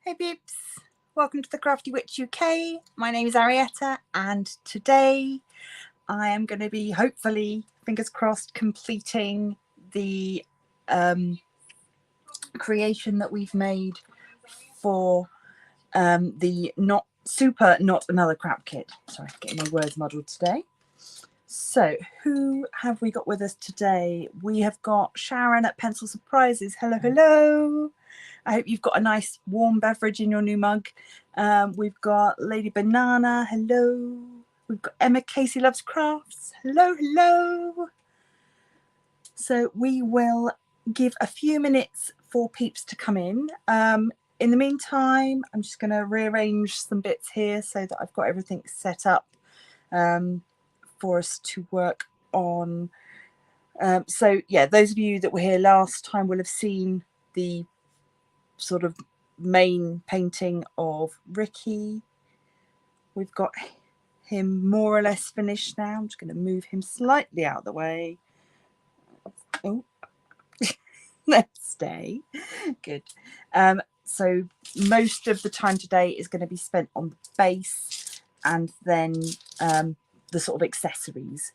Hey peeps, welcome to the Crafty Witch UK. My name is Arietta and today I am going to be hopefully, fingers crossed, completing the creation that we've made for the not another crap kit. Sorry, getting my words muddled today. So who have we got with us today? We have got Sharon at Pencil Surprises. Hello, hello. I hope you've got a nice warm beverage in your new mug. We've got Lady Banana. Hello. We've got Emma Casey Loves Crafts. Hello, hello. So we will give a few minutes for peeps to come in. In the meantime, I'm just going to rearrange some bits here so that I've got everything set up for us to work on. So yeah, those of you that were here last time will have seen the sort of main painting of Ricky. We've got him more or less finished now. I'm just going to move him slightly out of the way. Oh, let's stay. Good. So most of the time today is going to be spent on the base and then the sort of accessories.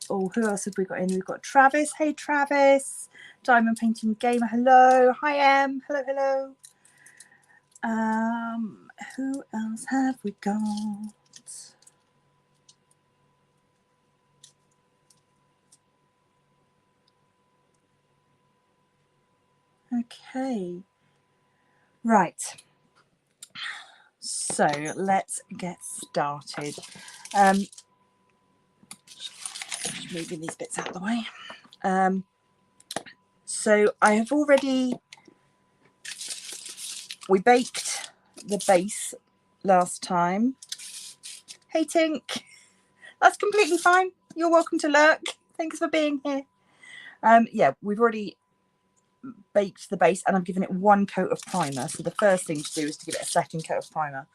Oh, who else have we got in? We've got Travis. Hey, Travis. Diamond Painting Gamer. Hello. Hi, Em. Hello, hello. Who else have we got? Okay. Right. So let's get started. Just moving these bits out of the way. So I have already, we baked the base last time. Hey Tink, that's completely fine. You're welcome to lurk. Thanks for being here. Yeah, we've already baked the base and I've given it one coat of primer. So the first thing to do is to give it a second coat of primer.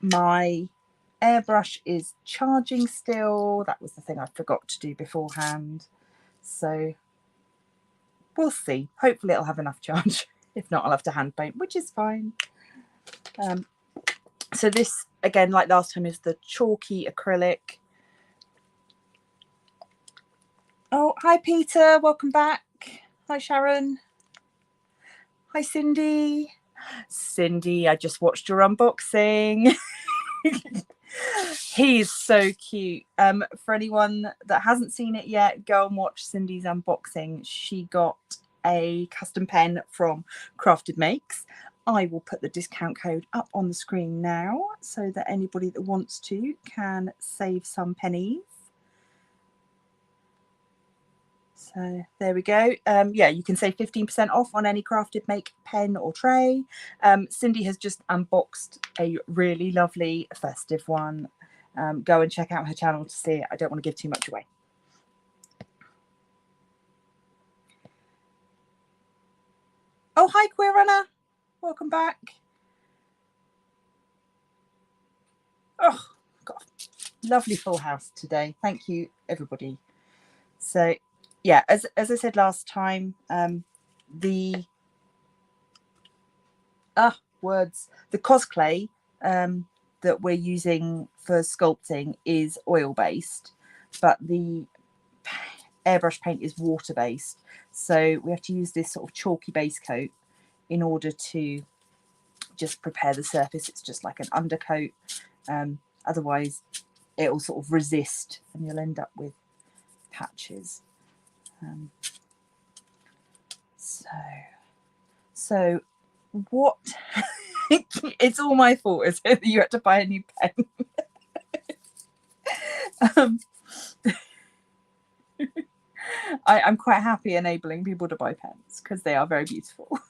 My airbrush is charging still. That was the thing I forgot to do beforehand. So we'll see. Hopefully it'll have enough charge. If not, I'll have to hand paint, which is fine. So this, again, like last time, is the chalky acrylic. Oh, hi Peter, welcome back. Hi Sharon. Hi Cindy. Cindy, I just watched your unboxing. He's so cute. For anyone that hasn't seen it yet, go and watch Cindy's unboxing. She got a custom pen from Crafted Makes. I will put the discount code up on the screen now so that anybody that wants to can save some pennies. So there we go. Yeah, you can save 15% off on any Crafted Make pen or tray. Cindy has just unboxed a really lovely festive one. Go and check out her channel to see it. I don't want to give too much away. Oh, hi Queer Runner. Welcome back. Oh, got a lovely full house today. Thank you, everybody. So yeah, as I said last time, the cosplay that we're using for sculpting is oil based, but the airbrush paint is water based. So we have to use this sort of chalky base coat in order to just prepare the surface. It's just like an undercoat. Otherwise it will sort of resist and you'll end up with patches. So what it's all my fault, is it, that you had to buy a new pen? I'm quite happy enabling people to buy pens because they are very beautiful.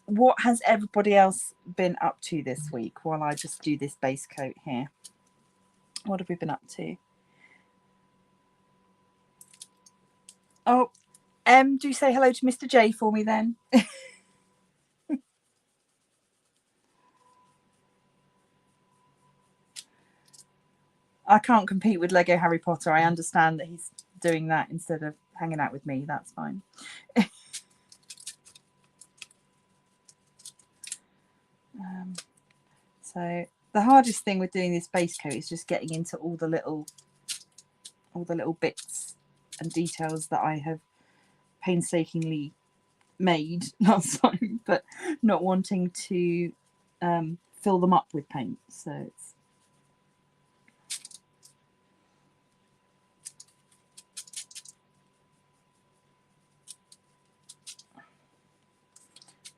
What has everybody else been up to this week while I just do this base coat here? What have we been up to? Oh, do say hello to Mr. J for me then. I can't compete with Lego Harry Potter. I understand that he's doing that instead of hanging out with me. That's fine. So the hardest thing with doing this base coat is just getting into all the little bits and details that I have painstakingly made last time, but not wanting to fill them up with paint. So it's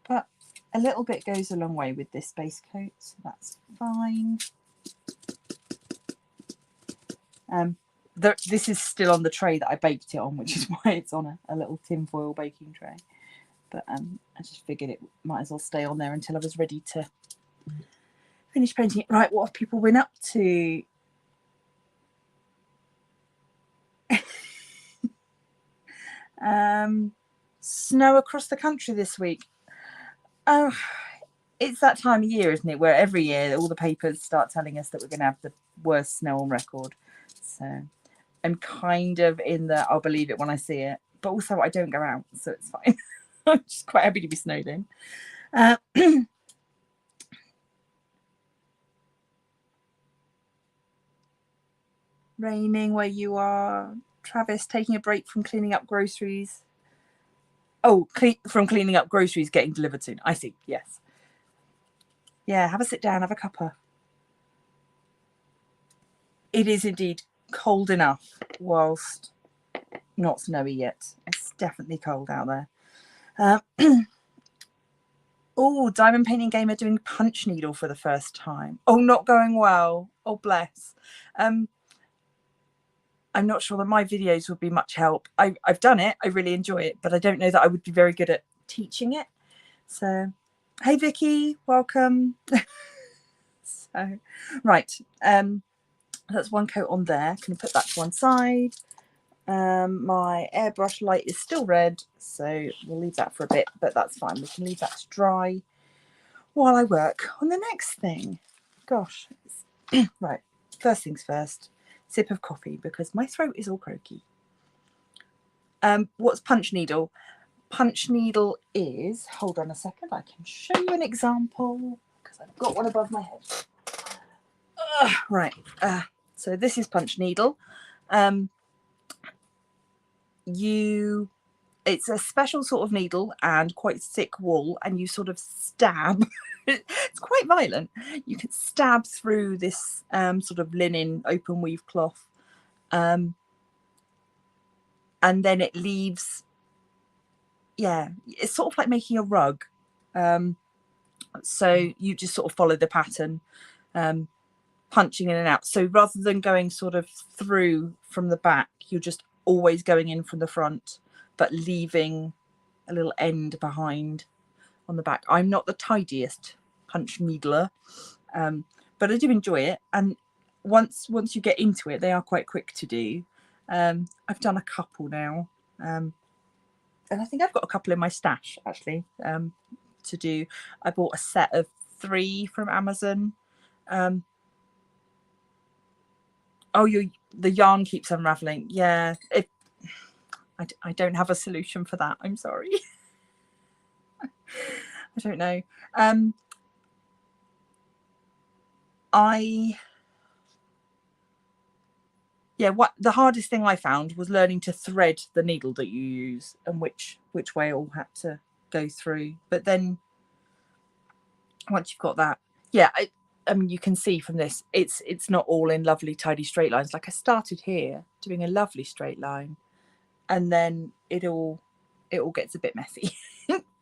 but a little bit goes a long way with this base coat, so that's fine. This is still on the tray that I baked it on, which is why it's on a little tinfoil baking tray. But I just figured it might as well stay on there until I was ready to finish painting it. Right, what have people been up to? Snow across the country this week. Oh, it's that time of year, isn't it, where every year all the papers start telling us that we're going to have the worst snow on record. So I'm kind of in the I'll believe it when I see it, but also I don't go out, so it's fine. I'm just quite happy to be snowed in. Raining where you are. Travis taking a break from cleaning up groceries. Oh, from cleaning up groceries getting delivered soon. I see, yes. Yeah, have a sit down, have a cuppa. It is indeed cold enough whilst not snowy yet. It's definitely cold out there. Oh, Diamond Painting Gamer doing punch needle for the first time. Oh, not going well. Oh, bless. I'm not sure that my videos would be much help. I've done it. I really enjoy it, but I don't know that I would be very good at teaching it. So, hey, Vicky, welcome. So, right. That's one coat on there. Can put that to one side. My airbrush light is still red, so we'll leave that for a bit, but that's fine. We can leave that to dry while I work on the next thing. Gosh. Right. First things first. Sip of coffee because my throat is all croaky. What's punch needle? Punch needle is, hold on a second, I can show you an example because I've got one above my head. Right. So this is punch needle. It's a special sort of needle and quite thick wool, and you sort of stab. It's quite violent. You can stab through this sort of linen open weave cloth, and then it leaves, yeah, it's sort of like making a rug. So you just sort of follow the pattern, punching in and out. So rather than going sort of through from the back, you're just always going in from the front, but leaving a little end behind on the back. I'm not the tidiest punch needler, but I do enjoy it. And once you get into it, they are quite quick to do. I've done a couple now, and I think I've got a couple in my stash actually to do. I bought a set of 3 from Amazon. Oh, the yarn keeps unraveling. Yeah, I don't have a solution for that. I'm sorry. I don't know. What the hardest thing I found was learning to thread the needle that you use and which way it all had to go through. But then once you've got that, yeah, I mean, you can see from this, it's not all in lovely tidy straight lines. Like I started here doing a lovely straight line, and then it all gets a bit messy.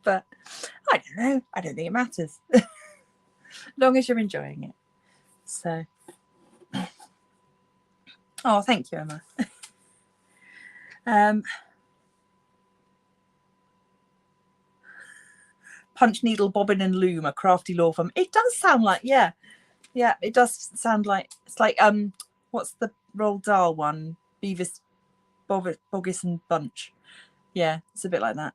But I don't know. I don't think it matters, as long as you're enjoying it. So, oh, thank you, Emma. Punch needle, bobbin and loom, a crafty law firm. It does sound like, yeah, it does sound like, it's like what's the Roald Dahl one? Beavis, Boggis and Bunch. Yeah, it's a bit like that.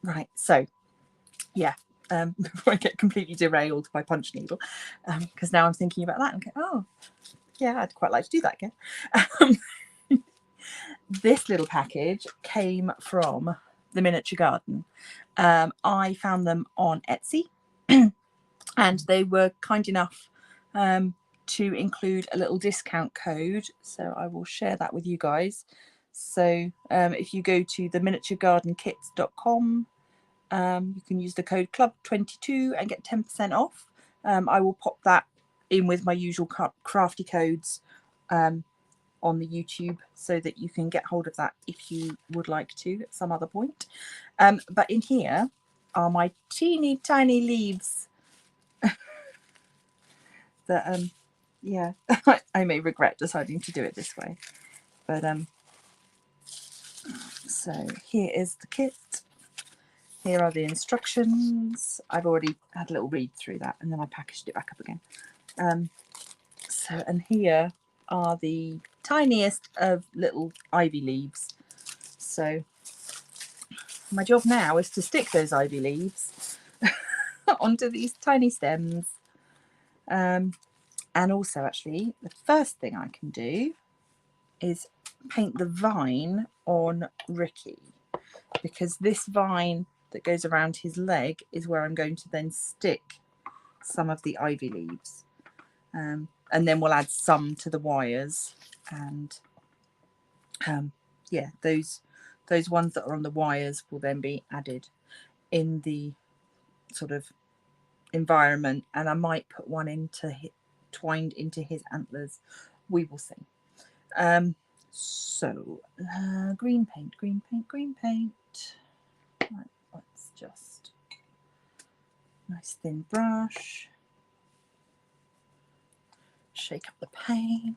Right, so yeah, before I get completely derailed by punch needle, because now I'm thinking about that and go, oh yeah, I'd quite like to do that again. this little package came from the Miniature Garden. I found them on Etsy and they were kind enough to include a little discount code. So I will share that with you guys. So if you go to the miniaturegardenkits.com, you can use the code club22 and get 10% off. I will pop that in with my usual crafty codes on the YouTube so that you can get hold of that if you would like to at some other point. But in here are my teeny tiny leaves that yeah, I may regret deciding to do it this way, but so here is the kit. Here are the instructions. I've already had a little read through that and then I packaged it back up again. So, and here are the tiniest of little ivy leaves. So my job now is to stick those ivy leaves onto these tiny stems. And also actually the first thing I can do is paint the vine on Ricky, because this vine that goes around his leg is where I'm going to then stick some of the ivy leaves, and then we'll add some to the wires, and yeah, those ones that are on the wires will then be added in the sort of environment, and I might put one into twined into his antlers. We will see. So green paint. Right, let's just nice thin brush, shake up the paint.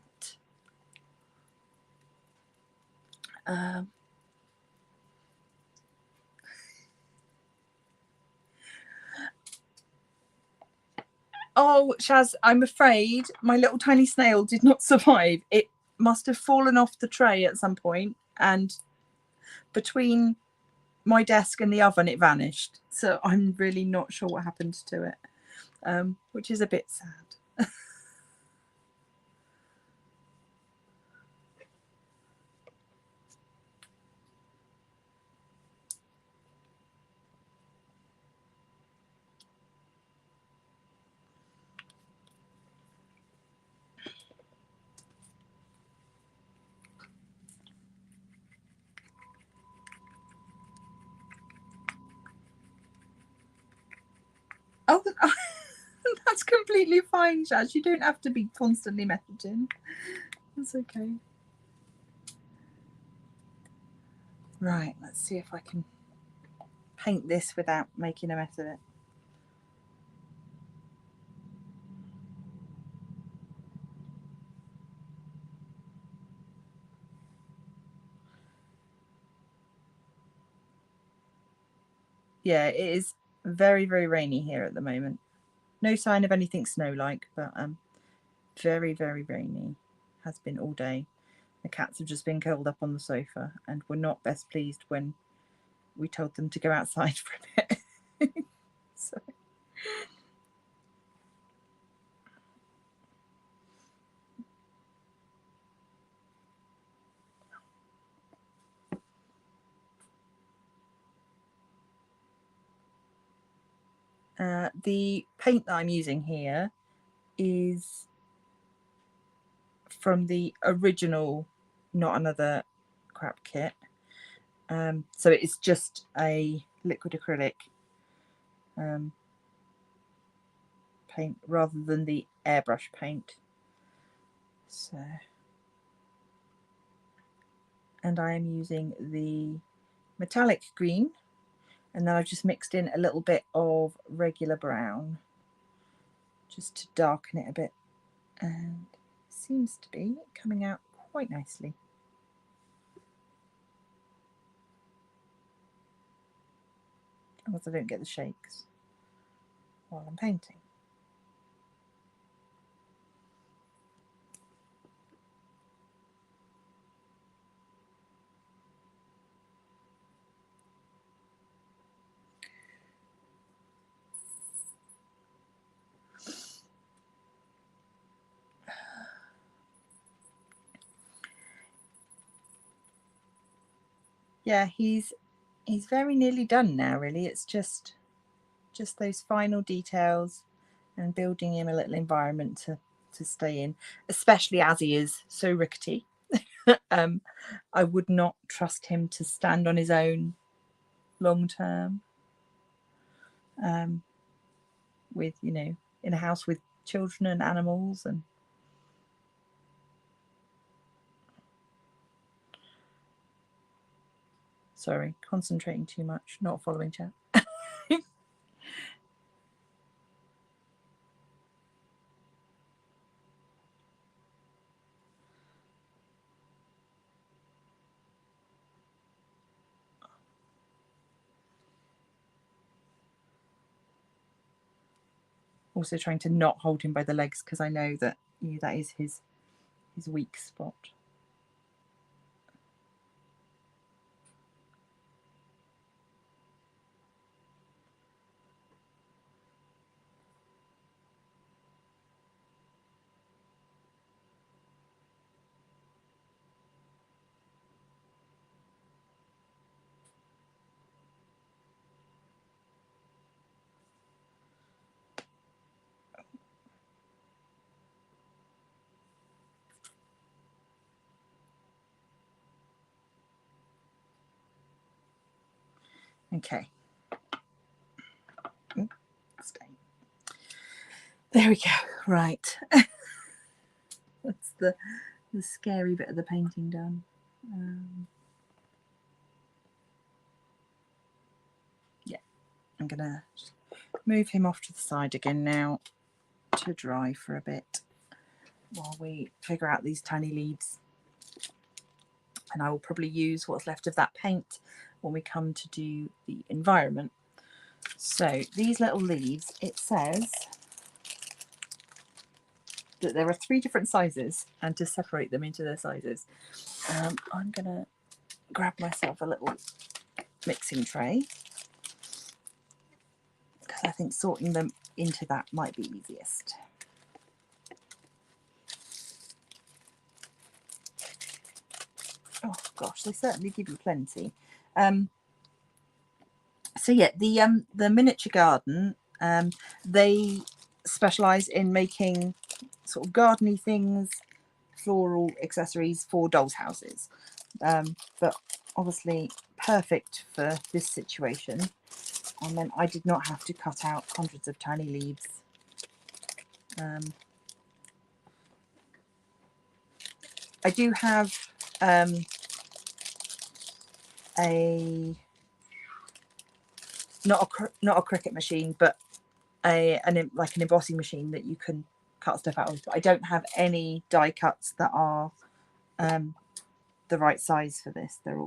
Oh, Shaz, I'm afraid my little tiny snail did not survive. It must have fallen off the tray at some point, and between my desk and the oven it vanished. So I'm really not sure what happened to it, which is a bit sad. Oh, that's completely fine, Shaz. You don't have to be constantly messaging. That's okay. Right, let's see if I can paint this without making a mess of it. Yeah, it is very, very rainy here at the moment. No sign of anything snow-like, but very, very rainy. Has been all day. The cats have just been curled up on the sofa and were not best pleased when we told them to go outside for a bit. So. The paint that I'm using here is from the original Not Another Crap kit. So it's just a liquid acrylic paint rather than the airbrush paint. So, and I am using the metallic green, and then I've just mixed in a little bit of regular brown just to darken it a bit, and it seems to be coming out quite nicely. As long as I don't get the shakes while I'm painting. yeah, he's very nearly done now, really. It's just those final details and building him a little environment to stay in, especially as he is so rickety. I would not trust him to stand on his own long term, with, you know, in a house with children and animals. And sorry, concentrating too much, not following chat. Also trying to not hold him by the legs, because I know that, you know, that is his weak spot. Okay. Stay. There we go. Right. That's the scary bit of the painting done. Yeah, I'm gonna just move him off to the side again now to dry for a bit while we figure out these tiny leaves. And I will probably use what's left of that paint when we come to do the environment. So these little leaves, it says that there are 3 different sizes, and to separate them into their sizes, I'm gonna grab myself a little mixing tray, because I think sorting them into that might be easiest. Oh gosh, they certainly give you plenty. So yeah, the miniature garden, they specialise in making sort of gardeny things, floral accessories for dolls' houses, but obviously perfect for this situation. And then I did not have to cut out hundreds of tiny leaves. I do have not a Cricut machine, but like an embossing machine that you can cut stuff out of. But I don't have any die cuts that are the right size for this. They're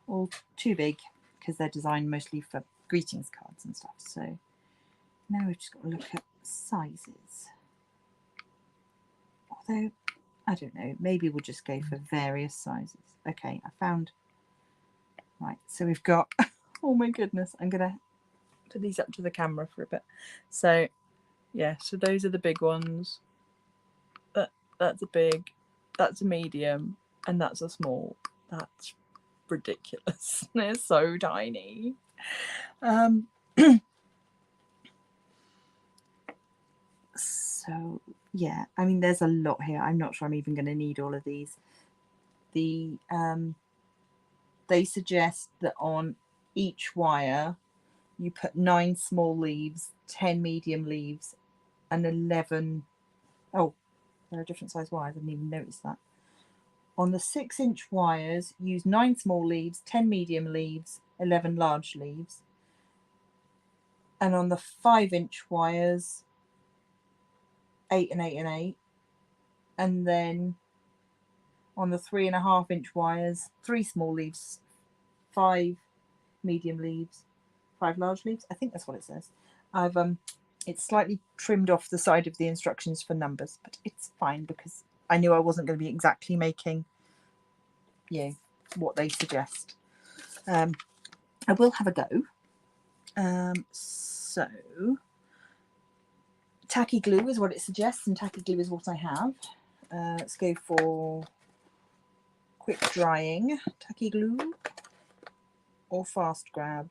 all too big, because they're designed mostly for greetings cards and stuff. So now we've just got to look at sizes. Although, I don't know, maybe we'll just go for various sizes. Okay, I found. Right, so we've got, oh my goodness, I'm going to put these up to the camera for a bit. So, yeah, so those are the big ones. That's a big, that's a medium, and that's a small. That's ridiculous. They're so tiny. So, yeah, I mean, there's a lot here. I'm not sure I'm even going to need all of these. They suggest that on each wire you put 9 small leaves, 10 medium leaves, and 11. Oh, there are different size wires. I didn't even notice that. On the 6-inch wires, use 9 small leaves, 10 medium leaves, 11 large leaves. And on the 5-inch wires, 8 and 8 and 8. And then on the 3.5-inch wires, 3 small leaves, 5 medium leaves, 5 large leaves. I think that's what it says. I've it's slightly trimmed off the side of the instructions for numbers, but it's fine, because I knew I wasn't going to be exactly making, you know, what they suggest. I will have a go. So tacky glue is what it suggests, and tacky glue is what I have. Let's go for quick drying tacky glue. or fast grab?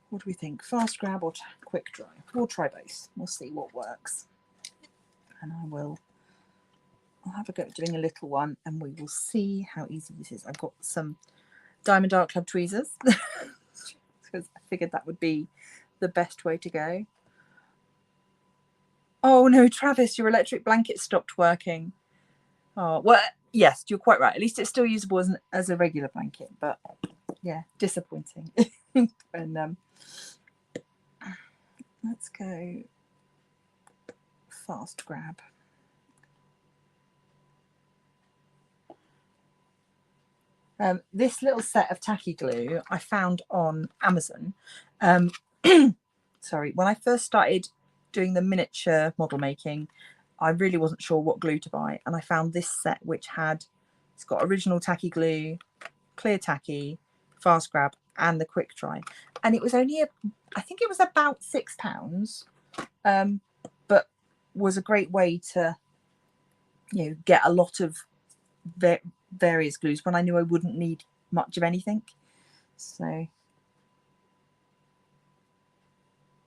What do we think? Fast grab or quick dry? We'll try both. We'll see what works. And I'll have a go at doing a little one and we will see how easy this is. I've got some Diamond Art Club tweezers because I figured that would be the best way to go. Oh no, Travis, your electric blanket stopped working. Oh, well, yes, you're quite right. At least it's still usable as a regular blanket, but yeah, disappointing. And let's go fast grab. This little set of tacky glue I found on Amazon. Sorry, when I first started doing the miniature model making, I really wasn't sure what glue to buy, and I found this set which it's got original tacky glue, clear tacky, fast grab, and the quick dry, and it was only I think it was about £6, but was a great way to get a lot of various glues when I knew I wouldn't need much of anything. So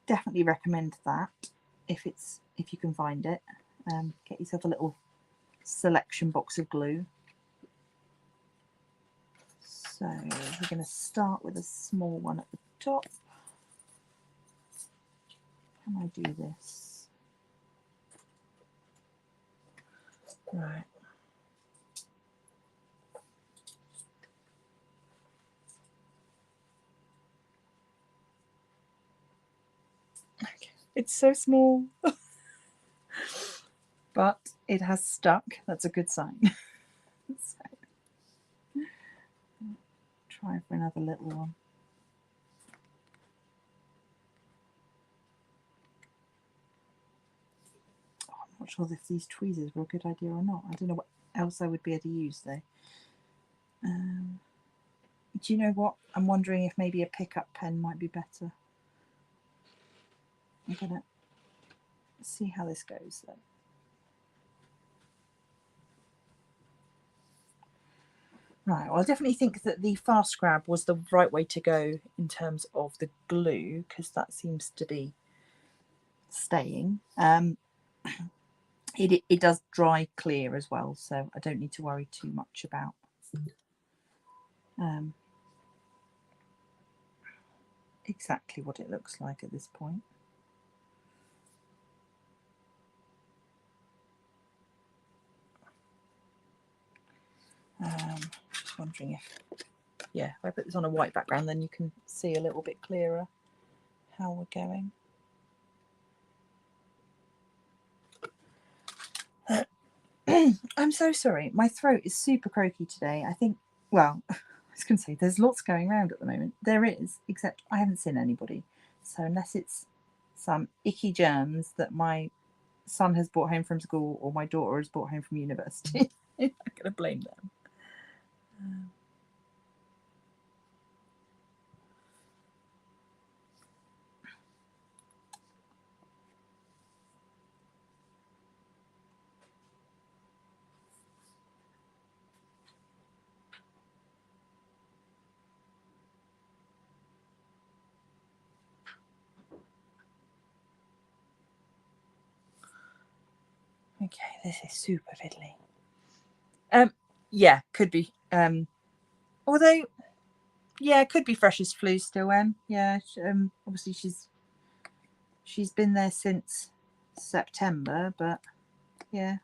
definitely recommend that if you can find it. Get yourself a little selection box of glue. So we're going to start with a small one at the top. Can I do this? Right. Okay. It's so small. But it has stuck. That's a good sign. So, try for another little one. Oh, I'm not sure if these tweezers were a good idea or not. I don't know what else I would be able to use though. Do you know what? I'm wondering if maybe a pickup pen might be better. I'm gonna see how this goes then. Right, well, I definitely think that the fast grab was the right way to go in terms of the glue, because that seems to be staying. It does dry clear as well, so I don't need to worry too much about exactly what it looks like at this point. Just wondering if, yeah, if I put this on a white background, then you can see a little bit clearer how we're going. I'm so sorry. My throat is super croaky today. I think, well, I was going to say there's lots going around at the moment. There is, except I haven't seen anybody. So unless it's some icky germs that my son has brought home from school or my daughter has brought home from university, I'm not going to blame them. Okay, this is super fiddly. Yeah, could be. Although, yeah, it could be freshest flu still. Yeah. Obviously she's been there since September, but yeah.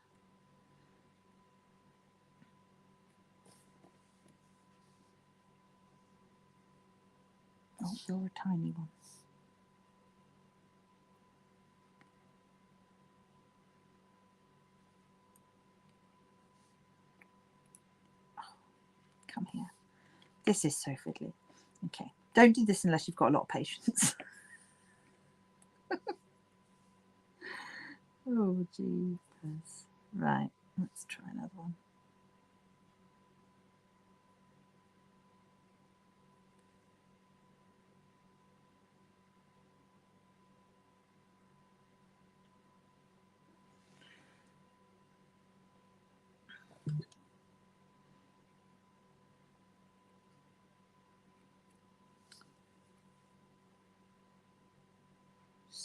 Oh, you're a tiny one. Come here. This is so fiddly. Okay, don't do this unless you've got a lot of patience. Oh, jeepers. Right, let's try another one.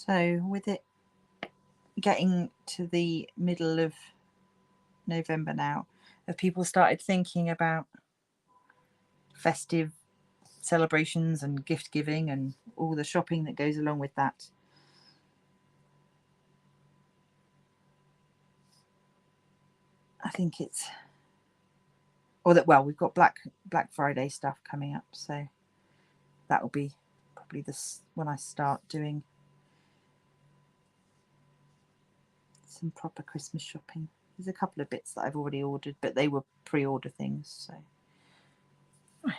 So with it getting to the middle of November now, have people started thinking about festive celebrations and gift giving and all the shopping that goes along with that? I think it's, or that, well, we've got Black Friday stuff coming up, so that will be probably this when I start doing some proper Christmas shopping. There's a couple of bits that I've already ordered, but they were pre-order things. So right,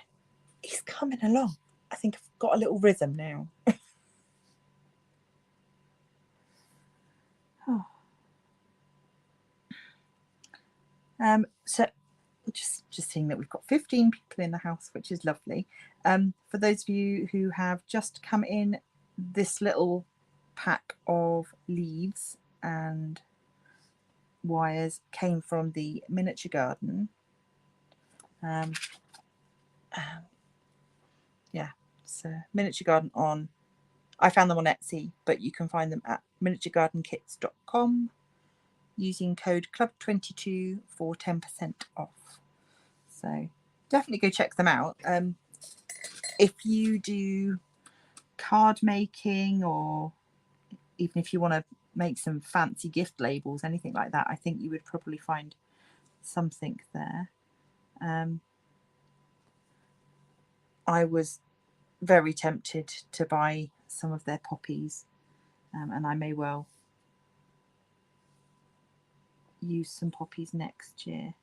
he's coming along. I think I've got a little rhythm now. Oh. So just seeing that we've got 15 people in the house, which is lovely. For those of you who have just come in, this little pack of leaves and wires came from the miniature garden. Yeah, so miniature garden on, I found them on Etsy, but you can find them at miniaturegardenkits.com using code club22 for 10% off. So definitely go check them out. If you do card making, or even if you want to make some fancy gift labels, anything like that, I think you would probably find something there. I was very tempted to buy some of their poppies, and I may well use some poppies next year.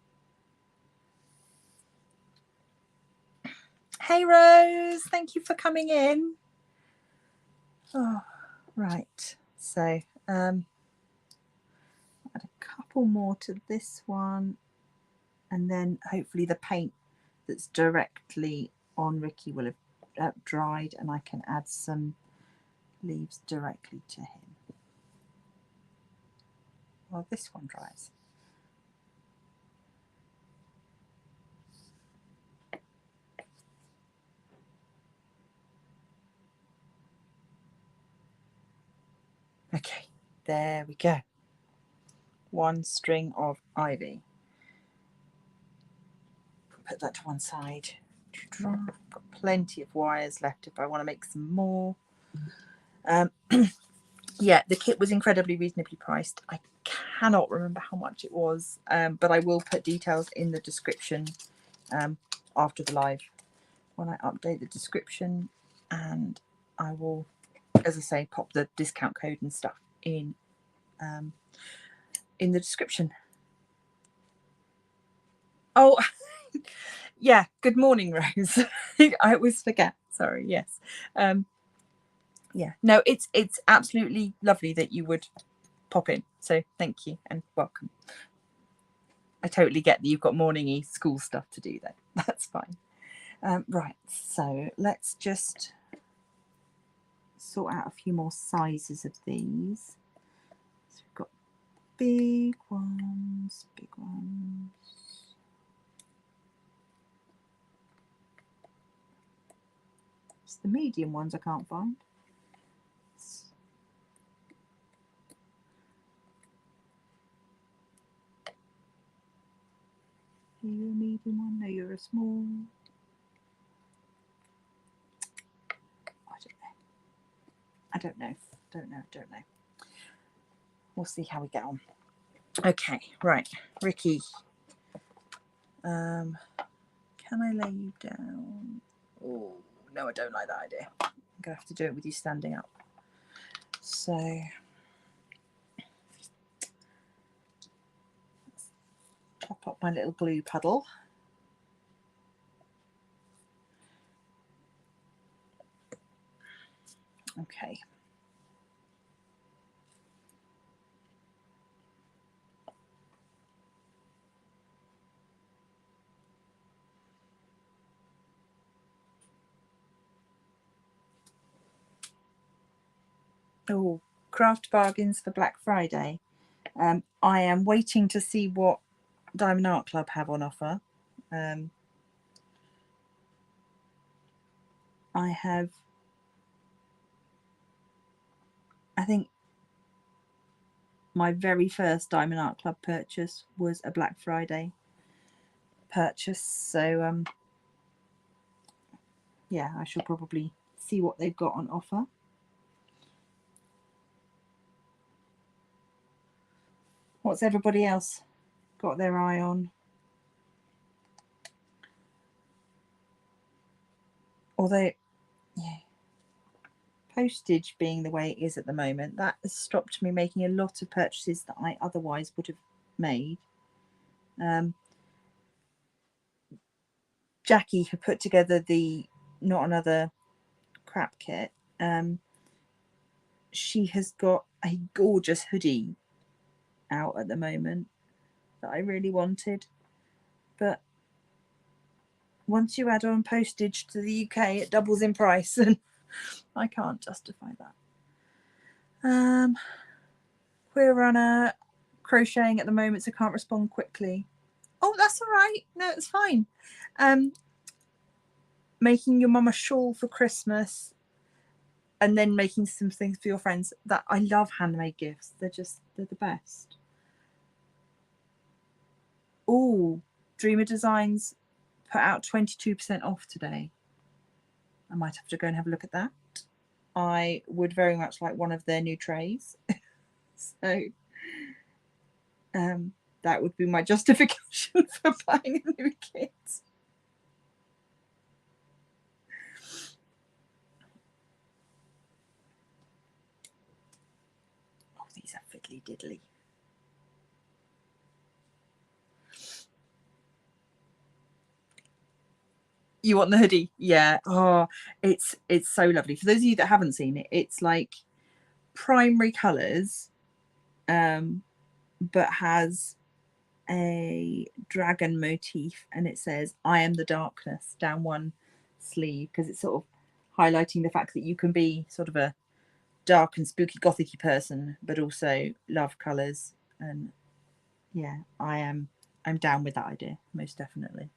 Hey Rose, thank you for coming in. Oh, right, so add a couple more to this one, and then hopefully the paint that's directly on Ricky will have dried, and I can add some leaves directly to him. Well, this one dries. Okay, there we go. One string of ivy. Put that to one side to dry. Got plenty of wires left if I want to make some more. Yeah, the kit was incredibly reasonably priced. I cannot remember how much it was, but I will put details in the description after the live when I update the description, and I will, as I say, pop the discount code and stuff in the description. Oh, yeah. Good morning, Rose. I always forget. Sorry. Yes. Yeah. No, it's absolutely lovely that you would pop in. So thank you and welcome. I totally get that you've got morning-y school stuff to do though. That's fine. Right. So let's just sort out a few more sizes of these. So we've got big ones, big ones. It's the medium ones I can't find. Are you a medium one? No, you're a small. I don't know. Don't know. We'll see how we get on. Okay, right, Ricky. Can I lay you down? Oh, no, I don't like that idea. I'm going to have to do it with you standing up. So, let's top up my little glue puddle. Okay. Oh, craft bargains for Black Friday. I am waiting to see what Diamond Art Club have on offer. I think my very first Diamond Art Club purchase was a Black Friday purchase. So yeah, I shall probably see what they've got on offer. What's everybody else got their eye on? Although, yeah, postage being the way it is at the moment, that has stopped me making a lot of purchases that I otherwise would have made. Jackie, who put together the Not Another Crap kit, she has got a gorgeous hoodie out at the moment that I really wanted, but once you add on postage to the UK, it doubles in price, and I can't justify that. We're on a crocheting at the moment, so can't respond quickly. Oh, that's all right. No, it's fine. Making your mum a shawl for Christmas, and then making some things for your friends. That I love handmade gifts. They're the best. Oh, Dreamer Designs put out 22% off today. I might have to go and have a look at that. I would very much like one of their new trays. So that would be my justification for buying a new kit. Oh, these are fiddly diddly. You want the hoodie? Yeah. Oh, it's so lovely. For those of you that haven't seen it, it's like primary colours, but has a dragon motif, and it says "I am the darkness" down one sleeve, because it's sort of highlighting the fact that you can be sort of a dark and spooky gothic-y person, but also love colours. And yeah, I'm down with that idea, most definitely.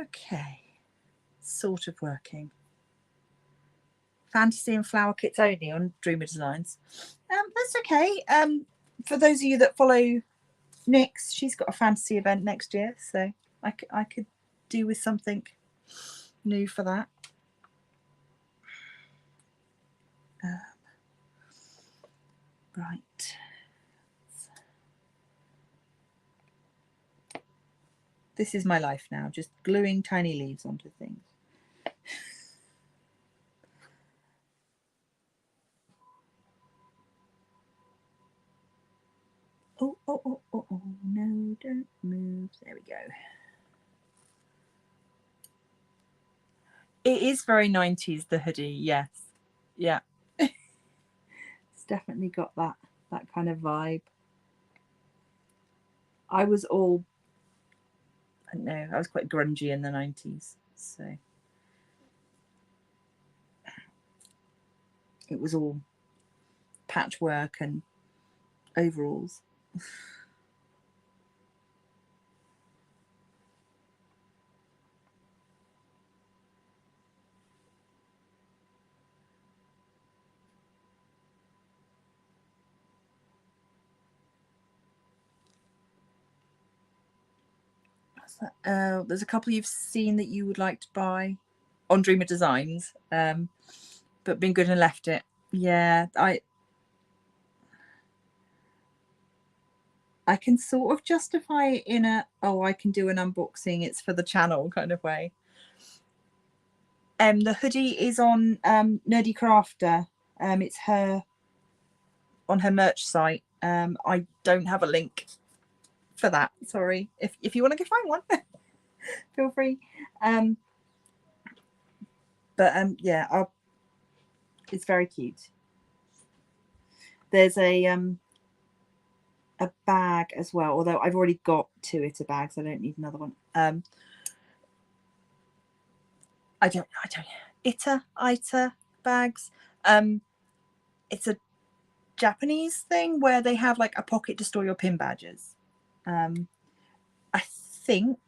Okay, sort of working. Fantasy and flower kits only on Dreamer Designs. That's okay. For those of you that follow Nyx, she's got a fantasy event next year, so I could do with something new for that. Right. This is my life now, just gluing tiny leaves onto things. Oh, no, don't move. There we go. It is very 90s, the hoodie, yes. Yeah. It's definitely got that kind of vibe. I was all, I don't know, I was quite grungy in the 90s, so it was all patchwork and overalls. There's a couple you've seen that you would like to buy on Dreamer Designs, but been good and left it. Yeah, I can sort of justify it in a, oh, I can do an unboxing, it's for the channel kind of way. The hoodie is on Nerdy Crafter. It's her on her merch site. I don't have a link for that. Sorry. If you want to go find one, feel free. But yeah, it's very cute. There's a bag as well, although I've already got 2 Itter bags. I don't need another one. I don't Itter bags. It's a Japanese thing where they have like a pocket to store your pin badges. I think,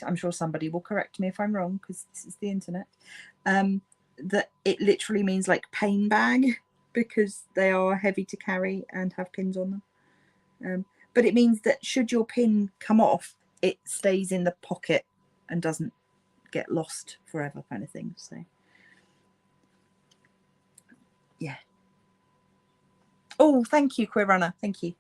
I'm sure somebody will correct me if I'm wrong because this is the internet, that it literally means like pain bag because they are heavy to carry and have pins on them. But it means that should your pin come off, it stays in the pocket and doesn't get lost forever, kind of thing. So yeah. Oh, thank you, Queer Runner. Thank you.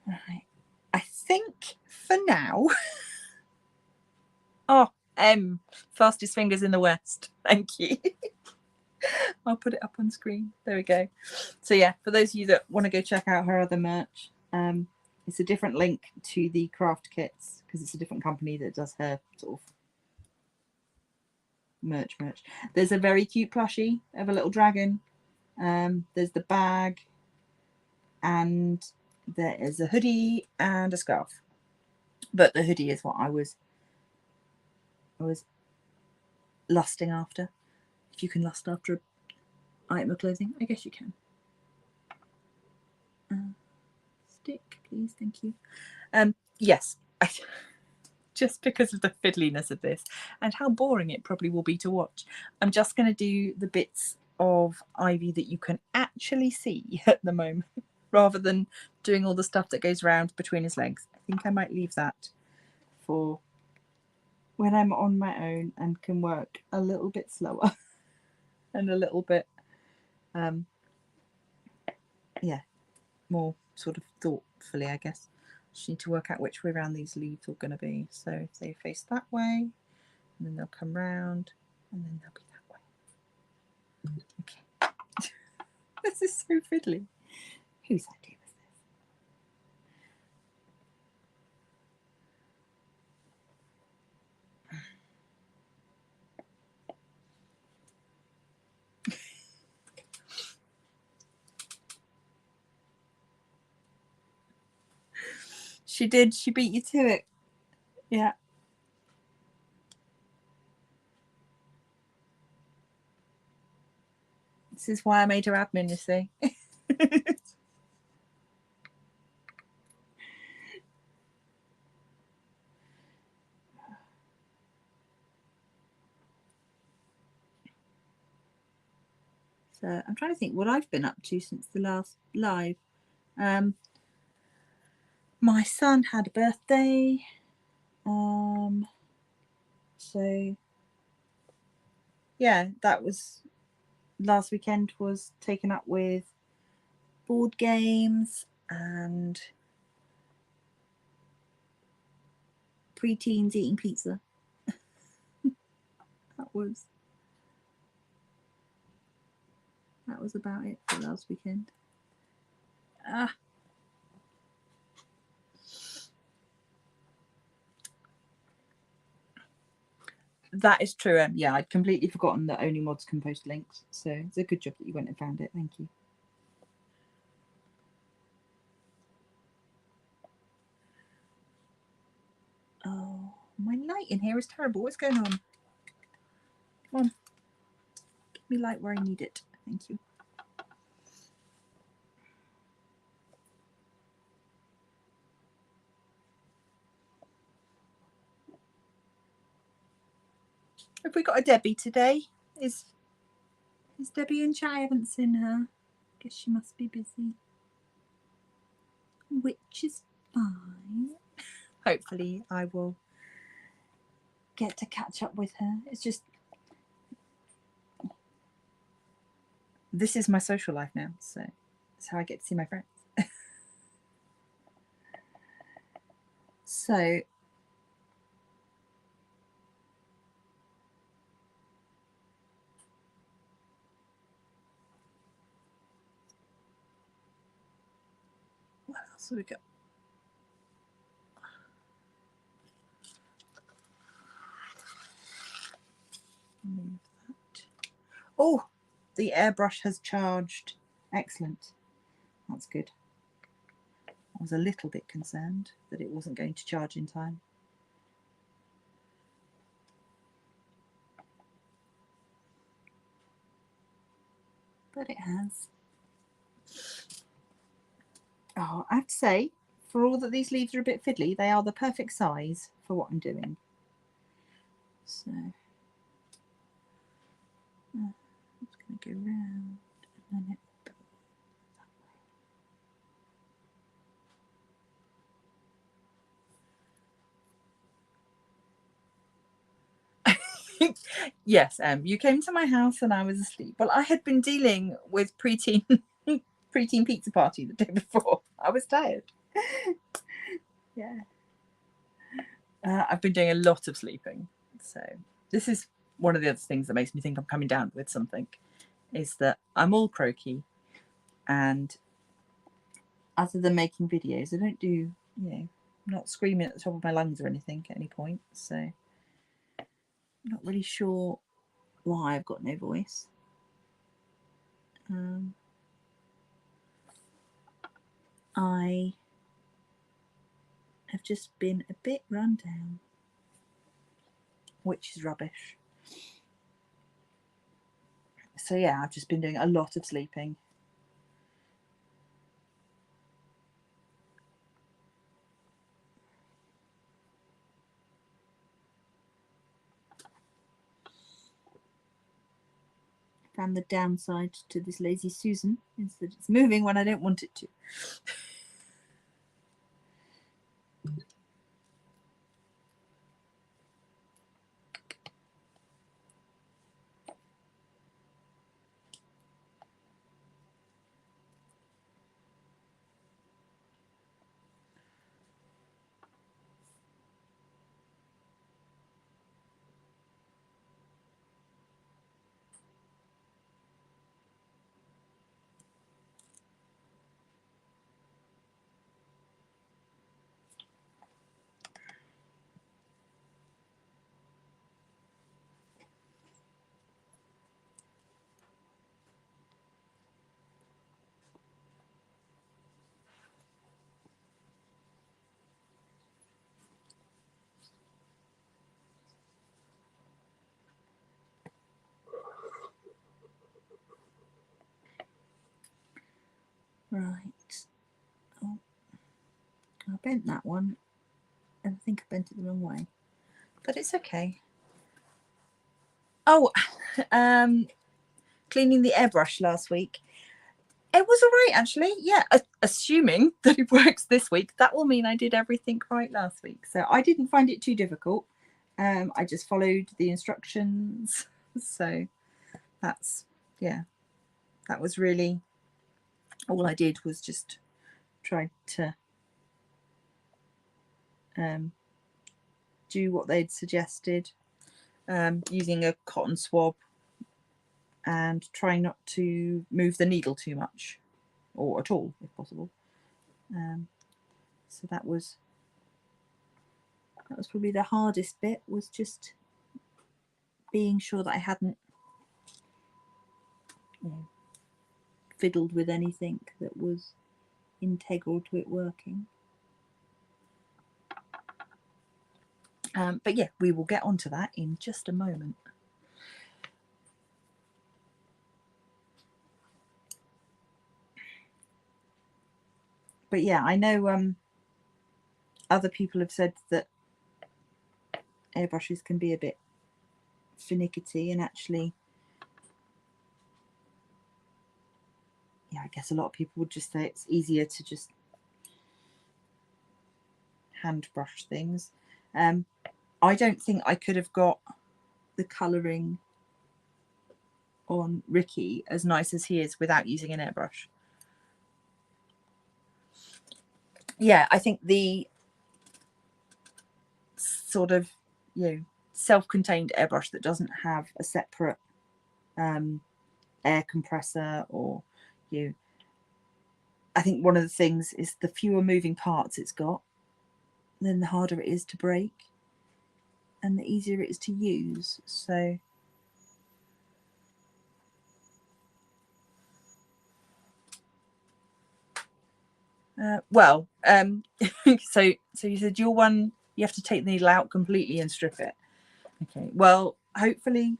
Right. I think for now. Oh, fastest fingers in the West. Thank you. I'll put it up on screen. There we go. So yeah, for those of you that want to go check out her other merch, it's a different link to the craft kits because it's a different company that does her sort of merch. There's a very cute plushie of a little dragon. There's the bag, and there is a hoodie and a scarf. But the hoodie is what I was lusting after. If you can lust after an item of clothing, I guess you can. Stick, please, thank you. Yes, just because of the fiddliness of this and how boring it probably will be to watch, I'm just going to do the bits of Ivy that you can actually see at the moment, rather than doing all the stuff that goes around between his legs. I think I might leave that for when I'm on my own and can work a little bit slower and a little bit, yeah, more sort of thoughtfully, I guess. Just need to work out which way around these leaves are going to be. So if they face that way, and then they'll come round, and then they'll be that way. Okay. This is so fiddly. Whose idea was this? She did. She beat you to it. Yeah. This is why I made her admin, you see. So I'm trying to think what I've been up to since the last live. My son had a birthday. So yeah, that was last weekend was taken up with board games and pre-teens eating pizza. that was about it for last weekend. That is true. Yeah, I'd completely forgotten that only mods can post links. So it's a good job that you went and found it. Thank you. Oh, my light in here is terrible. What's going on? Come on. Give me light where I need it. Thank you. Have we got a Debbie today? Is Debbie in chat? I haven't seen her. Guess she must be busy. Which is fine. Hopefully I will get to catch up with her. It's just, this is my social life now, so it's how I get to see my friends. So what else have we got? Move that. Oh, the airbrush has charged. Excellent. That's good. I was a little bit concerned that it wasn't going to charge in time. But it has. Oh, I have to say, for all that these leaves are a bit fiddly, they are the perfect size for what I'm doing. So I'm just going to go round and then yes, you came to my house and I was asleep. Well, I had been dealing with preteen pizza party the day before. I was tired. Yeah. I've been doing a lot of sleeping. So this is one of the other things that makes me think I'm coming down with something, is that I'm all croaky, and other than making videos, I don't do, you know, I'm not screaming at the top of my lungs or anything at any point. So I'm not really sure why I've got no voice. I have just been a bit run down, which is rubbish. So yeah, I've just been doing a lot of sleeping. And the downside to this lazy Susan is that it's moving when I don't want it to. Right. Oh, I bent that one, and I think I bent it the wrong way, but it's okay. Oh, cleaning the airbrush last week. It was all right, actually. Yeah, assuming that it works this week, that will mean I did everything right last week. So I didn't find it too difficult. I just followed the instructions. So that's, yeah, that was really all I did, was just try to do what they'd suggested, using a cotton swab and trying not to move the needle too much, or at all if possible. So that was probably the hardest bit, was just being sure that I hadn't, you know, fiddled with anything that was integral to it working. But yeah, we will get onto that in just a moment. But yeah, I know other people have said that airbrushes can be a bit finicky, and actually, yeah, I guess a lot of people would just say it's easier to just hand brush things. I don't think I could have got the colouring on Ricky as nice as he is without using an airbrush. Yeah, I think the sort of, you know, self-contained airbrush that doesn't have a separate air compressor, or, you know, I think one of the things is the fewer moving parts it's got, then the harder it is to break and the easier it is to use. So Well, so you said your one, you have to take the needle out completely and strip it. Okay, well, hopefully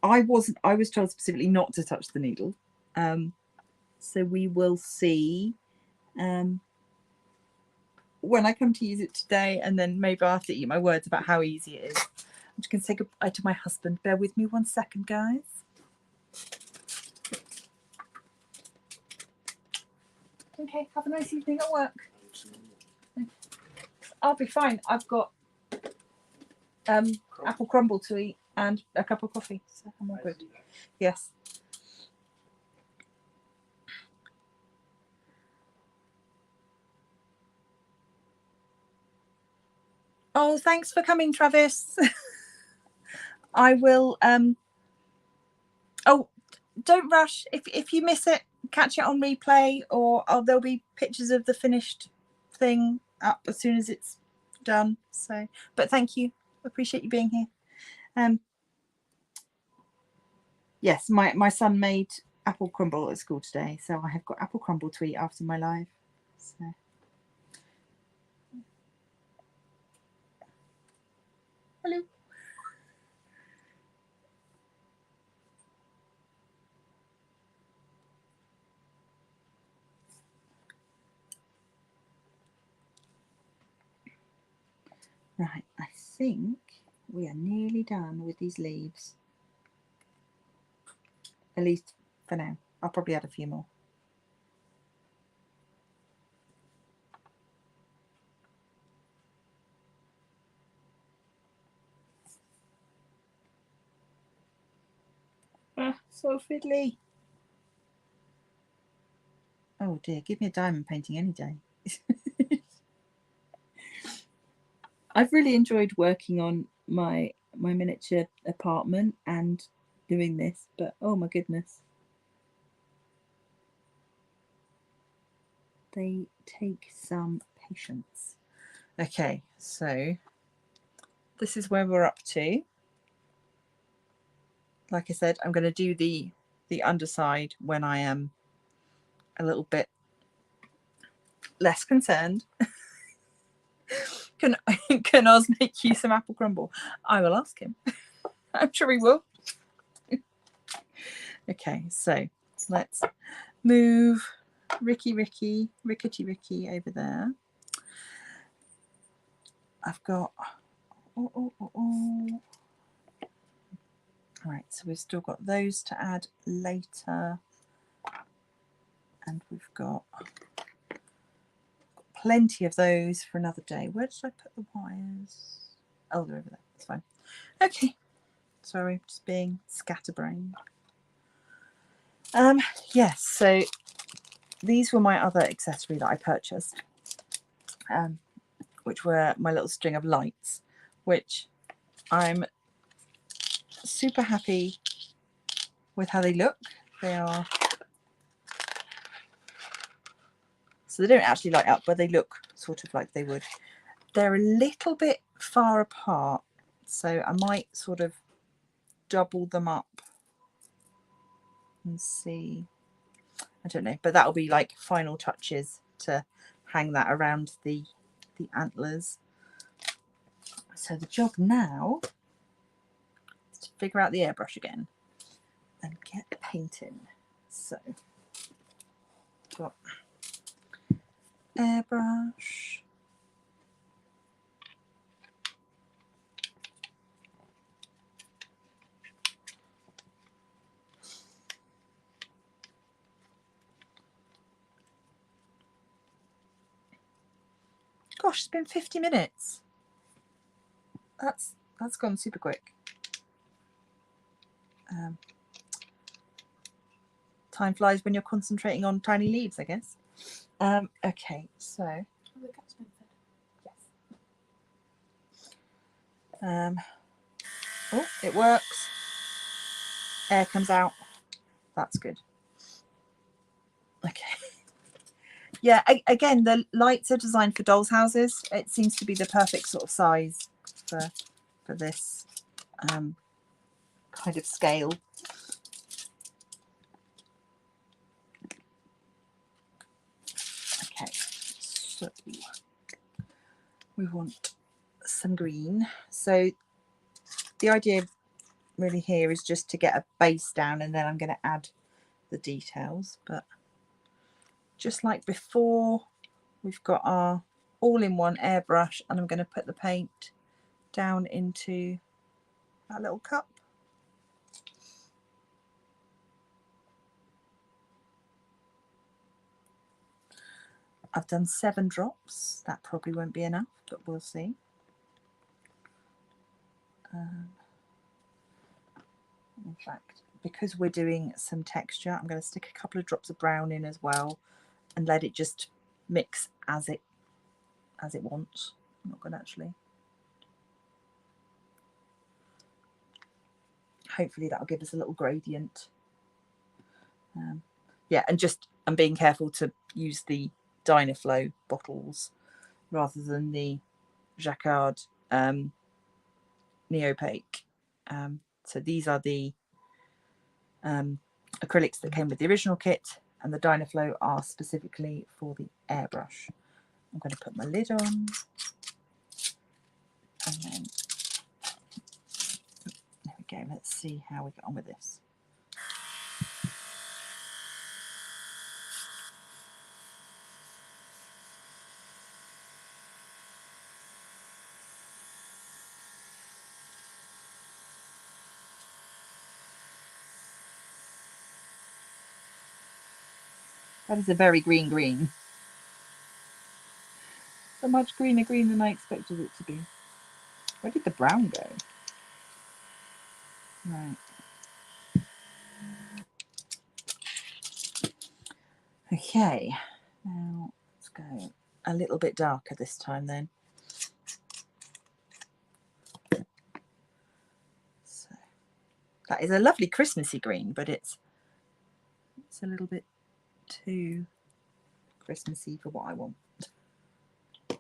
I was told specifically not to touch the needle. So we will see when I come to use it today, and then maybe I'll have to eat my words about how easy it is. I'm just going to say goodbye to my husband. Bear with me 1 second, guys. Okay, have a nice evening at work. I'll be fine. I've got apple crumble to eat and a cup of coffee, so I'm all good. Yes. Oh, thanks for coming, Travis. I will oh, don't rush. If you miss it, catch it on replay, or there'll be pictures of the finished thing up as soon as it's done. So, but thank you. Appreciate you being here. Yes, my son made apple crumble at school today, so I have got apple crumble to eat after my live. So. Hello. Right, I think we are nearly done with these leaves. At least for now. I'll probably add a few more. So fiddly. Oh dear, give me a diamond painting any day. I've really enjoyed working on my miniature apartment and doing this, but oh my goodness. They take some patience. Okay, so this is where we're up to. Like I said, I'm going to do the underside when I am a little bit less concerned. Can Oz make you some apple crumble? I will ask him. I'm sure he will. Okay, so let's move Rickety Ricky over there. I've got all right, so we've still got those to add later, and we've got plenty of those for another day. Where did I put the wires? Oh, they're over there. It's fine. Okay, sorry, just being scatterbrained. Yes, so these were my other accessory that I purchased, which were my little string of lights, which I'm super happy with how they look. They are, so they don't actually light up, but they look sort of like they would. They're a little bit far apart, so I might sort of double them up and see. I don't know, but that'll be like final touches to hang that around the antlers. So the job now is to figure out the airbrush again and get painting. So got airbrush. Gosh, it's been 50 minutes. That's gone super quick. Time flies when you're concentrating on tiny leaves, I guess. Okay, so oh, it works. Air comes out. That's good. Okay. Yeah, again, the lights are designed for dolls' houses. It seems to be the perfect sort of size for this kind of scale. Okay, So we want some green. So the idea really here is just to get a base down, and then I'm going to add the details. But just like before, we've got our all-in-one airbrush, and I'm going to put the paint down into that little cup. I've done 7 drops. That probably won't be enough, but we'll see. In fact, because we're doing some texture, I'm going to stick a couple of drops of brown in as well and let it just mix as it wants. I'm not going to actually. Hopefully that'll give us a little gradient. Yeah, and I'm being careful to use the Dynaflow bottles rather than the Jacquard Neopaque. So these are the acrylics that came with the original kit, and the Dynaflow are specifically for the airbrush. I'm going to put my lid on, and then there we go. Let's see how we get on with this. That is a very green green. So much greener green than I expected it to be. Where did the brown go? Right. Okay. Now let's go a little bit darker this time then. So that is a lovely Christmassy green, but it's a little bit too Christmassy for what I want. So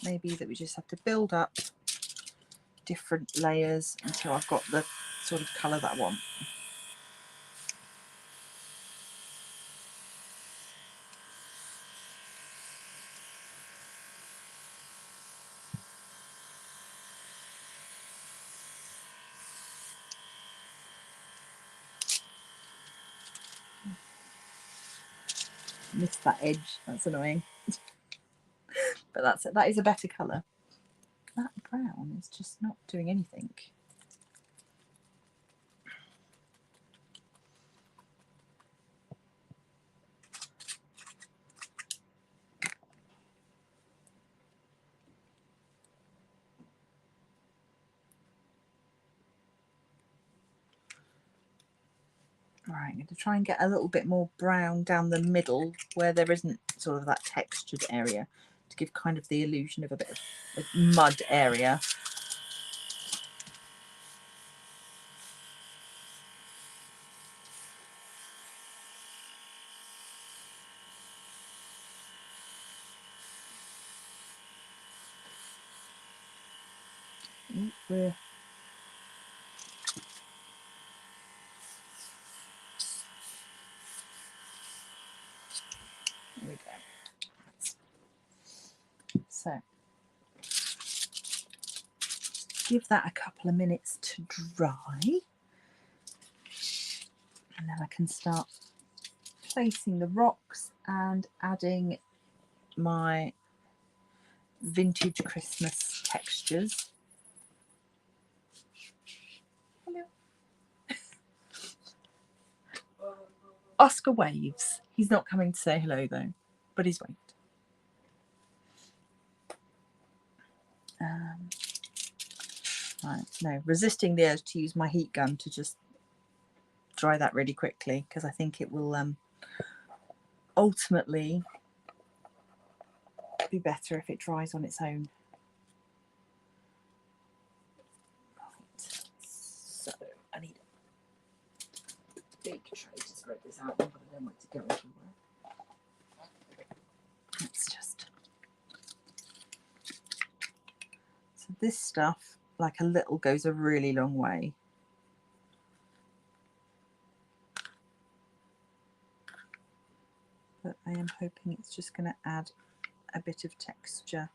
maybe that we just have to build up different layers until I've got the sort of colour that I want. Missed that edge, that's annoying. But that is a better colour. That brown is just not doing anything. Right, I'm going to try and get a little bit more brown down the middle where there isn't sort of that textured area, to give kind of the illusion of a bit of mud area. There we go. So give that a couple of minutes to dry, and then I can start placing the rocks and adding my vintage Christmas textures. Oscar waves. He's not coming to say hello though, but he's waved. Right, no, resisting the urge to use my heat gun to just dry that really quickly, because I think it will ultimately be better if it dries on its own. Right, so I need a big tray to spread this out on, but I don't want it to go everywhere. Let's just this stuff, like a little goes a really long way. But I am hoping it's just going to add a bit of texture.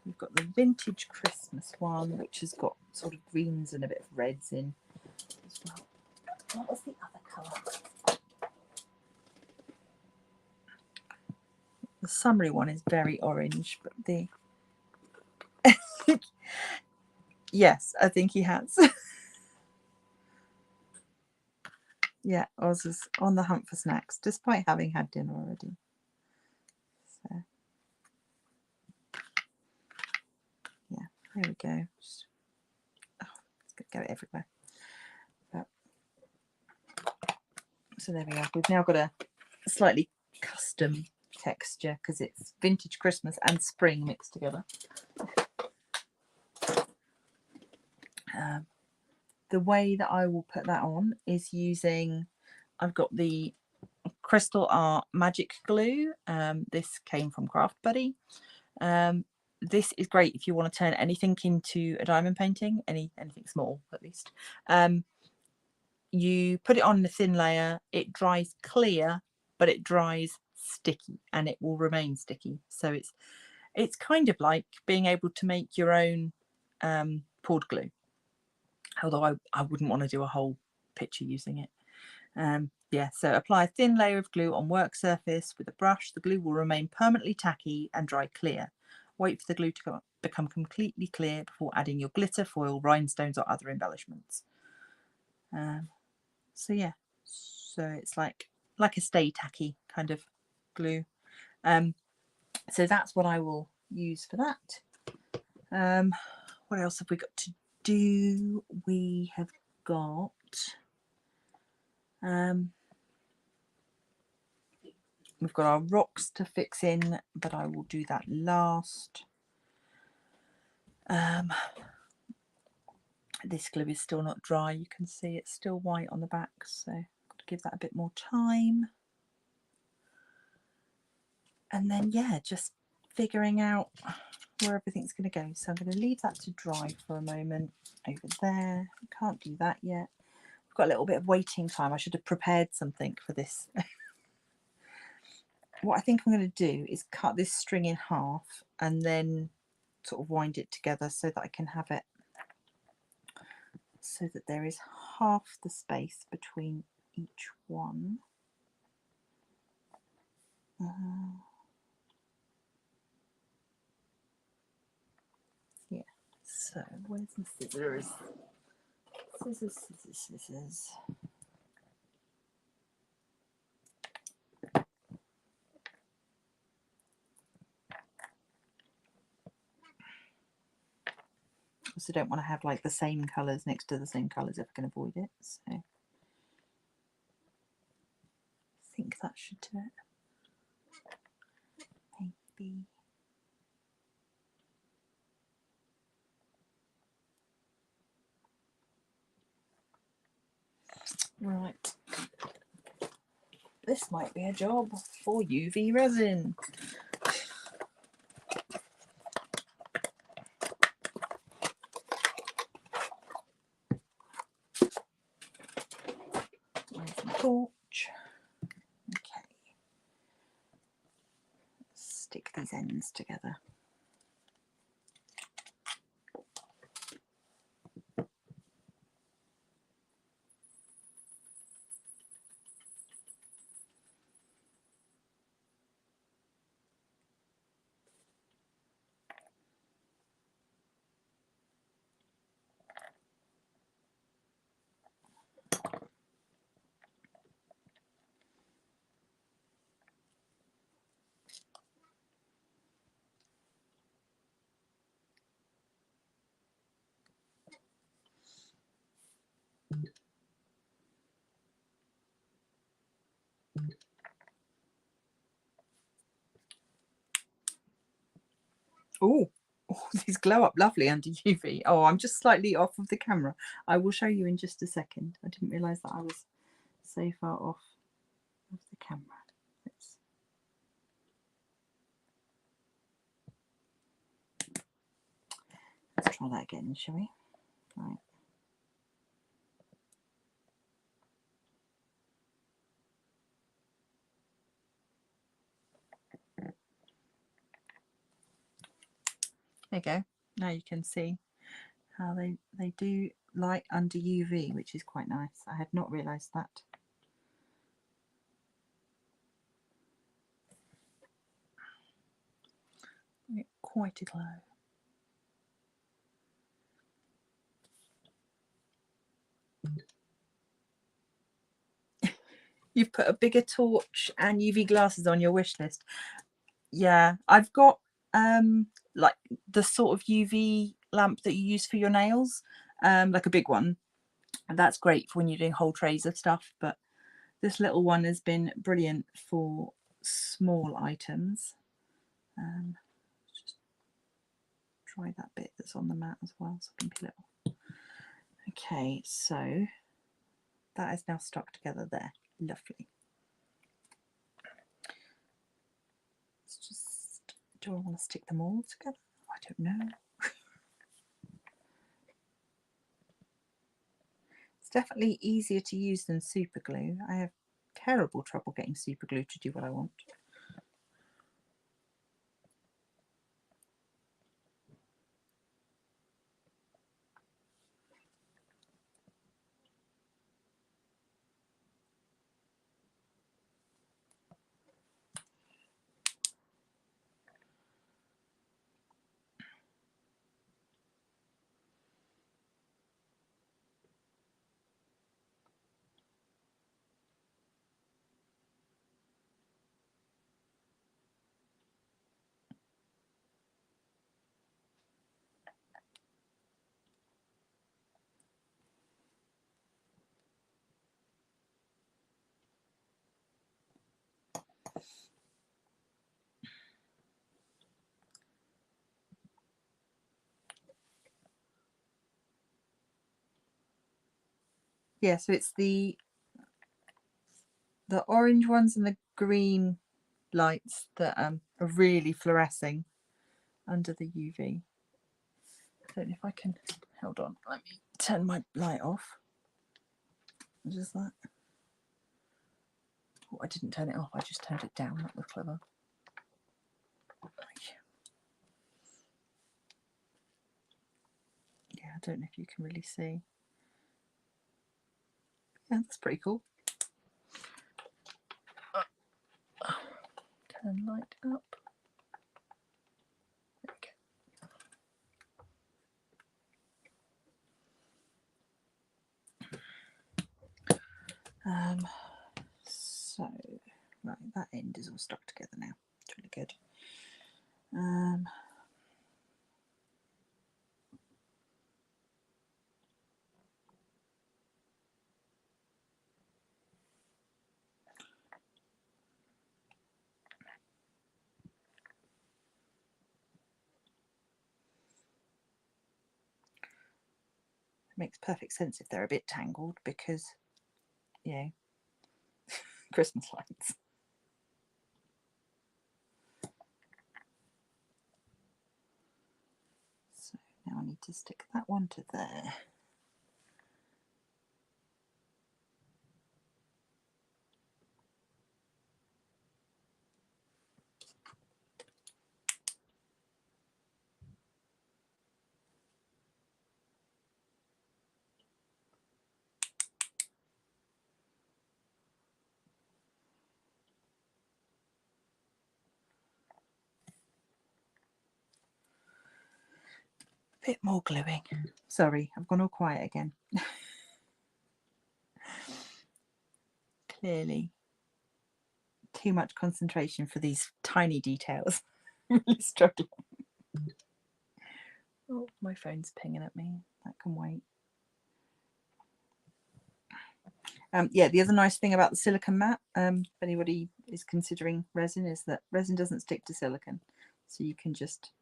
We've got the vintage Christmas one, which has got sort of greens and a bit of reds in as well. What was the other colour? The summery one is very orange, but the... Yes, I think he has. Yeah, Oz is on the hunt for snacks, despite having had dinner already. So, yeah, there we go. Just, oh, it's going to go everywhere. But, so there we are. We've now got a slightly custom texture because it's vintage Christmas and spring mixed together. The way that I will put that on is using, I've got the Crystal Art Magic Glue. This came from Craft Buddy. This is great if you want to turn anything into a diamond painting, anything small at least. You put it on a thin layer, it dries clear, but it dries sticky and it will remain sticky. So it's kind of like being able to make your own poured glue. Although I wouldn't want to do a whole picture using it. Yeah, so apply a thin layer of glue on work surface with a brush. The glue will remain permanently tacky and dry clear. Wait for the glue to become completely clear before adding your glitter, foil, rhinestones or other embellishments. So yeah, so it's like a stay tacky kind of glue. So that's what I will use for that. What else have we got to do? We have got we've got our rocks to fix in, but I will do that last. This glue is still not dry. You can see it's still white on the back, so I've got to give that a bit more time. And then yeah, just figuring out where everything's going to go. So I'm going to leave that to dry for a moment over there. I can't do that yet. I've got a little bit of waiting time. I should have prepared something for this. What I think I'm going to do is cut this string in half and then sort of wind it together so that I can have it so that there is half the space between each one. Yeah, so where's my scissors? Scissors, scissors, scissors. Also don't want to have like the same colours next to the same colours if I can avoid it. So I think that should do it. Maybe. Right. This might be a job for UV resin. Where's my torch? Okay. Stick these ends together. Oh, these glow up lovely under UV. Oh, I'm just slightly off of the camera. I will show you in just a second. I didn't realise that I was so far off of the camera. Let's try that again, shall we? Right. There you go. Now you can see how they do light under UV, which is quite nice. I had not realised that. Quite a glow. You've put a bigger torch and UV glasses on your wish list. Yeah, I've got like the sort of UV lamp that you use for your nails, like a big one, and that's great for when you're doing whole trays of stuff, but this little one has been brilliant for small items. Just try that bit that's on the mat as well so I can peel it off. Okay, so that is now stuck together there. Lovely. Let's just, do I want to stick them all together? I don't know. It's definitely easier to use than super glue. I have terrible trouble getting super glue to do what I want. Yeah, so it's the orange ones and the green lights that are really fluorescing under the UV. I don't know if I can, hold on, let me turn my light off. Just that. Oh, I didn't turn it off, I just turned it down. That was clever. Yeah, I don't know if you can really see. Yeah, that's pretty cool. Turn light up. Okay. So right, that end is all stuck together now. It's really good. It makes perfect sense if they're a bit tangled because, you know, Christmas lights. So now I need to stick that one to there. Bit more gluing. Sorry, I've gone all quiet again. Clearly too much concentration for these tiny details. Really struggling. Oh, my phone's pinging at me. That can wait. Yeah, the other nice thing about the silicone mat, if anybody is considering resin, is that resin doesn't stick to silicone, so you can just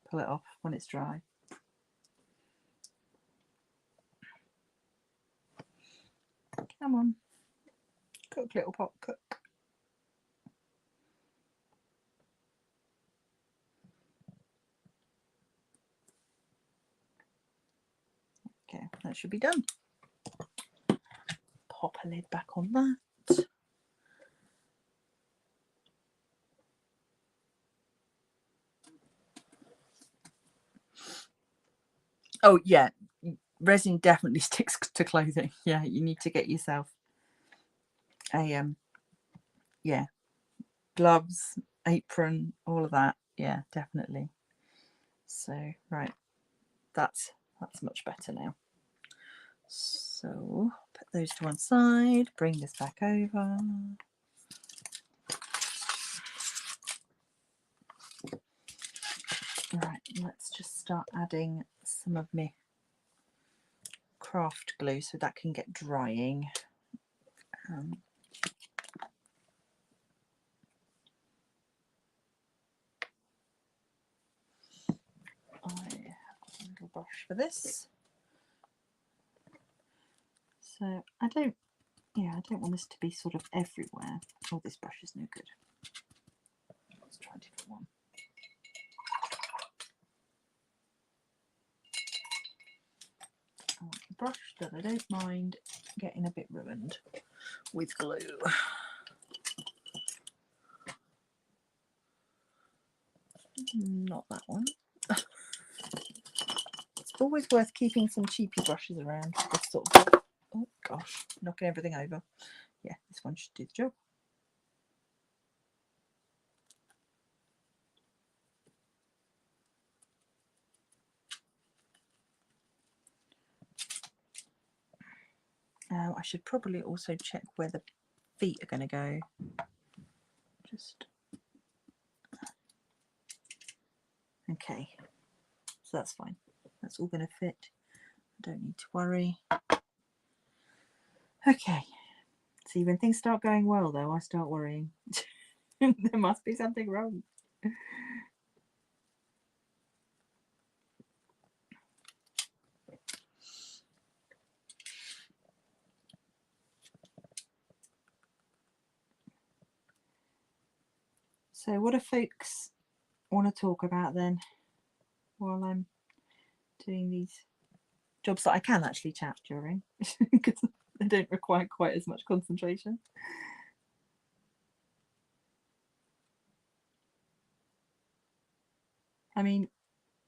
pull it off when it's dry. Come on, cook, little pot, cook. that should be done. Pop a lid back on that. Oh yeah, resin definitely sticks to clothing. Yeah, you need to get yourself a yeah, gloves, apron, all of that. Yeah, definitely. So right, that's much better now. So put those to one side, bring this back over. Right, let's just start adding some of my craft glue so that can get drying. I have a little brush for this. So I don't want this to be sort of everywhere. Oh, this brush is no good. Let's try a different one. I want a brush that I don't mind getting a bit ruined with glue. Not that one. It's always worth keeping some cheapy brushes around. This sort of, oh gosh, knocking everything over. Yeah, this one should do the job. I should probably also check where the feet are going to go. Just okay, so that's fine. That's all going to fit. I don't need to worry. Okay, see, when things start going well though, I start worrying. There must be something wrong. So what do folks want to talk about then while I'm doing these jobs that I can actually chat during because they don't require quite as much concentration? I mean,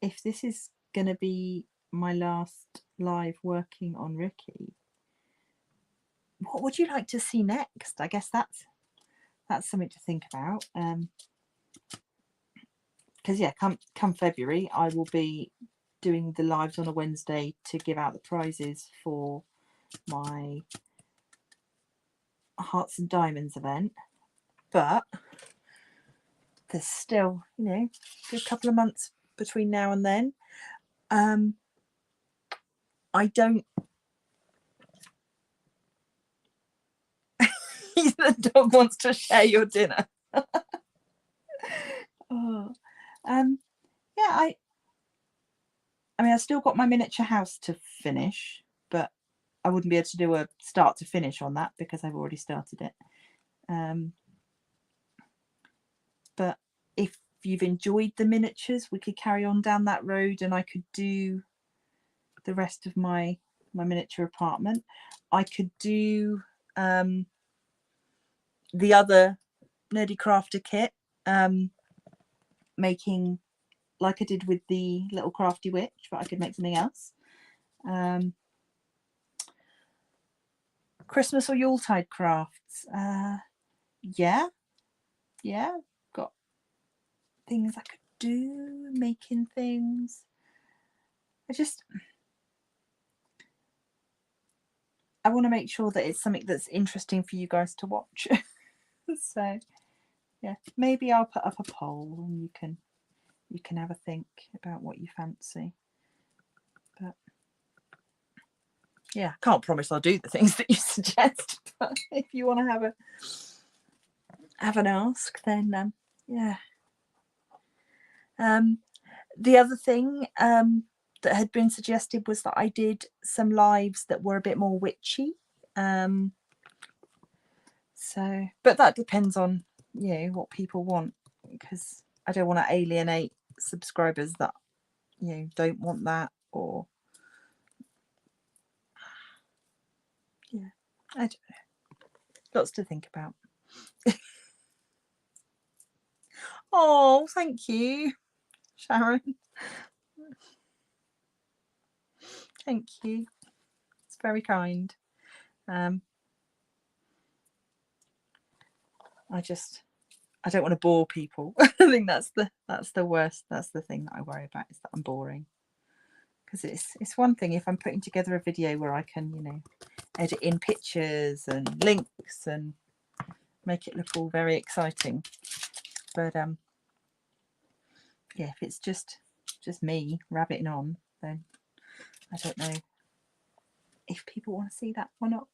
if this is going to be my last live working on Ricky, what would you like to see next? I guess that's something to think about. Because yeah, come February, I will be doing the lives on a Wednesday to give out the prizes for my Hearts and Diamonds event. But there's still, you know, a good couple of months between now and then. I don't. The dog wants to share your dinner. Oh, yeah, I mean, I've still got my miniature house to finish, but I wouldn't be able to do a start to finish on that because I've already started it. But if you've enjoyed the miniatures, we could carry on down that road and I could do the rest of my miniature apartment. I could do the other Nerdy Crafter kit, making like I did with the little Crafty Witch, but I could make something else. Christmas or Yuletide crafts. Yeah, got things I could do, making things. I want to make sure that it's something that's interesting for you guys to watch. So yeah, maybe I'll put up a poll and you can have a think about what you fancy. But yeah, I can't promise I'll do the things that you suggest, but if you want to have an ask, then yeah. The other thing that had been suggested was that I did some lives that were a bit more witchy. So, but that depends on, you know, what people want, because I don't want to alienate subscribers that, you know, don't want that, or I don't know. Lots to think about. Oh, thank you, Sharon. Thank you. It's very kind. I don't want to bore people. I think that's the worst. That's the thing that I worry about, is that I'm boring. Because it's one thing if I'm putting together a video where I can, you know, edit in pictures and links and make it look all very exciting. But yeah, if it's just me rabbiting on, then I don't know if people want to see that or not.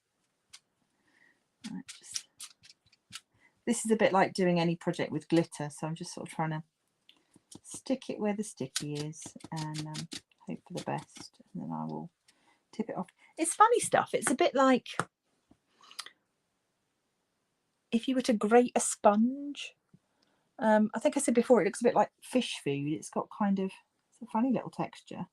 Right, this is a bit like doing any project with glitter, so I'm just sort of trying to stick it where the sticky is and hope for the best, and then I will tip it off. It's funny stuff. It's a bit like if you were to grate a sponge. I think I said before, it looks a bit like fish food. It's got kind of, it's a funny little texture.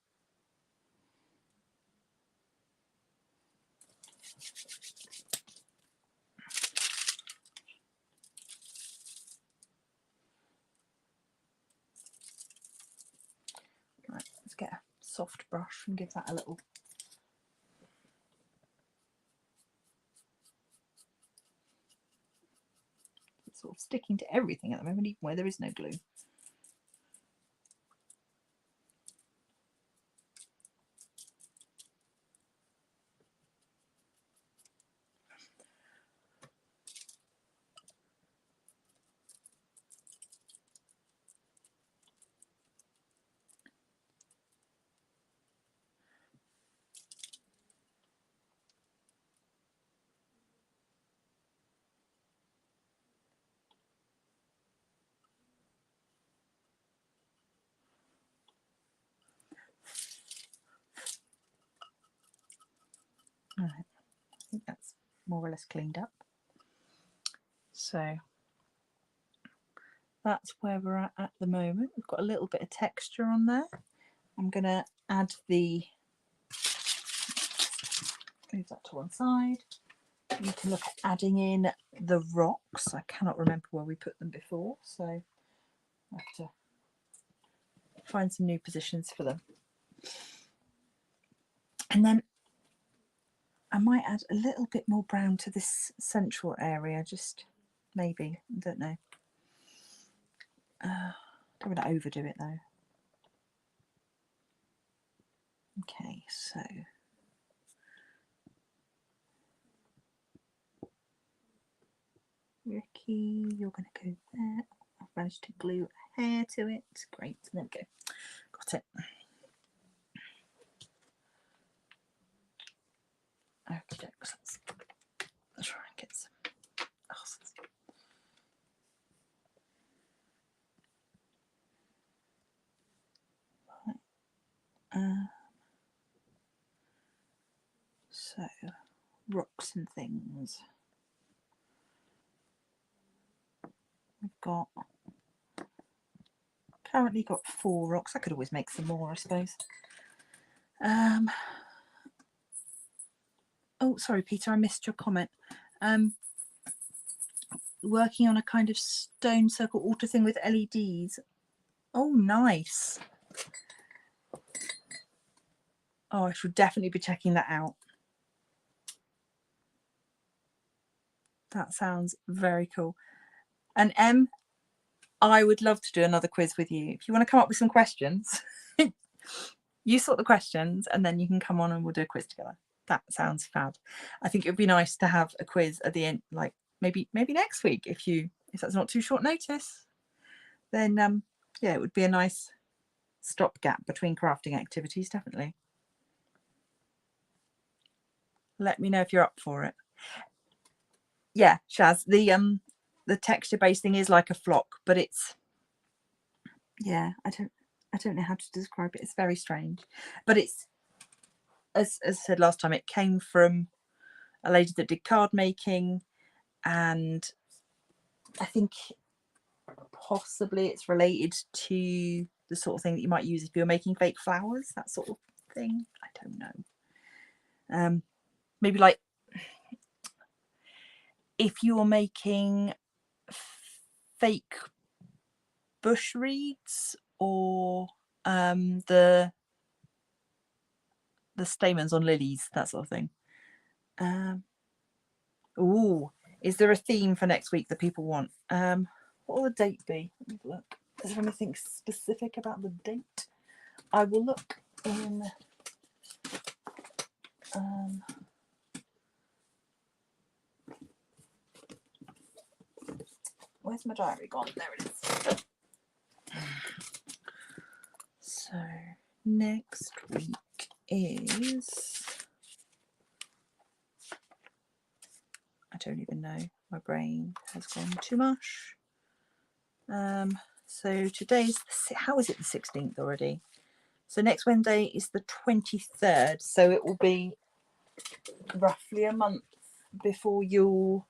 Right, let's get a soft brush and give that a little. It's sort of sticking to everything at the moment, even where there is no glue. All right, I think that's more or less cleaned up. So that's where we're at the moment. We've got a little bit of texture on there. I'm going to add the, move that to one side. You can look at adding in the rocks. I cannot remember where we put them before, so I have to find some new positions for them. And then I might add a little bit more brown to this central area, just maybe, I don't know. Don't want to overdo it though. Okay, so Ricky, you're going to go there. I've managed to glue a hair to it. Great, there we go. Got it. Okay, let's try and get some. So rocks and things. We've got currently got 4 rocks. I could always make some more, I suppose. Oh, sorry, Peter, I missed your comment. Working on a kind of stone circle altar thing with LEDs. Oh, nice. Oh, I should definitely be checking that out. That sounds very cool. And Em, I would love to do another quiz with you. If you want to come up with some questions, you sort the questions and then you can come on and we'll do a quiz together. That sounds fab. I think it would be nice to have a quiz at the end, like maybe next week if that's not too short notice. Then yeah, it would be a nice stopgap between crafting activities, definitely. Let me know if you're up for it. Yeah, Shaz, the texture based thing is like a flock, but it's, yeah, I don't know how to describe it. It's very strange, but it's, as I said last time, it came from a lady that did card making, and I think possibly it's related to the sort of thing that you might use if you're making fake flowers, that sort of thing. I don't know. Maybe like if you're making fake bush reeds or the stamens on lilies, that sort of thing. Ooh, is there a theme for next week that people want? What will the date be? Let me look. Is there anything specific about the date? I will look in. Where's my diary gone? There it is. So next week is, I don't even know. My brain has gone to mush. So today's, how is it the 16th already? So next Wednesday is the 23rd. So it will be roughly a month before you'll.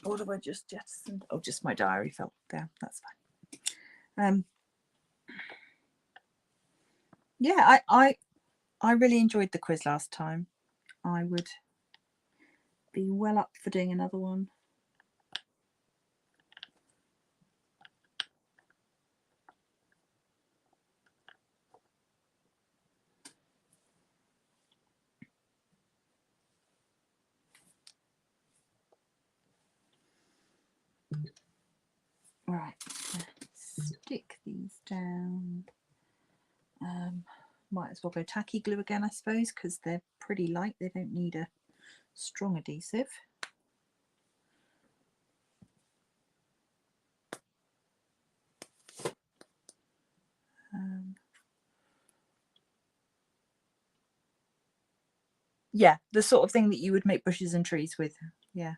What have I just jettisoned? Oh, just my diary fell down. That's fine. Yeah, I really enjoyed the quiz last time. I would be well up for doing another one. Right, let's stick these down. Might as well go tacky glue again, I suppose, because they're pretty light. They don't need a strong adhesive. Yeah, the sort of thing that you would make bushes and trees with. Yeah.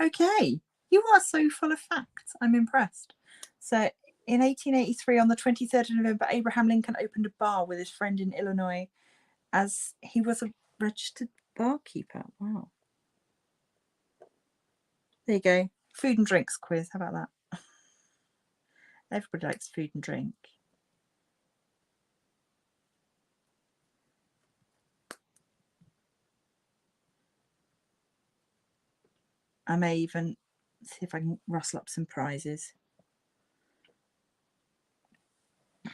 Okay, you are so full of facts. I'm impressed. So in 1883, on the 23rd of November, Abraham Lincoln opened a bar with his friend in Illinois as he was a registered barkeeper. Wow. There you go. Food and drinks quiz. How about that? Everybody likes food and drink. I may even see if I can rustle up some prizes. I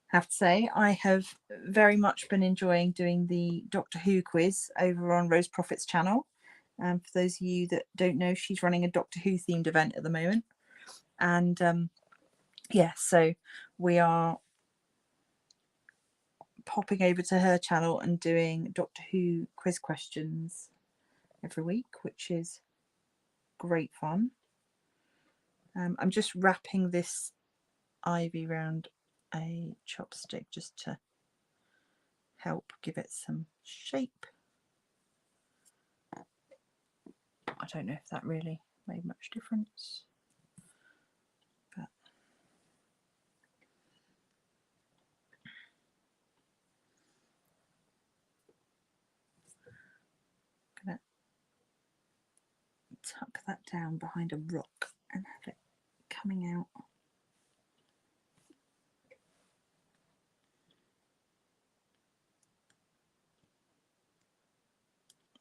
have to say, I have very much been enjoying doing the Doctor Who quiz over on Rose Prophet's channel. For those of you that don't know, she's running a Doctor Who themed event at the moment. And yeah, so we are popping over to her channel and doing Doctor Who quiz questions every week, which is great fun. I'm just wrapping this ivy around a chopstick just to help give it some shape. I don't know if that really made much difference, but I'm gonna tuck that down behind a rock and have it coming out.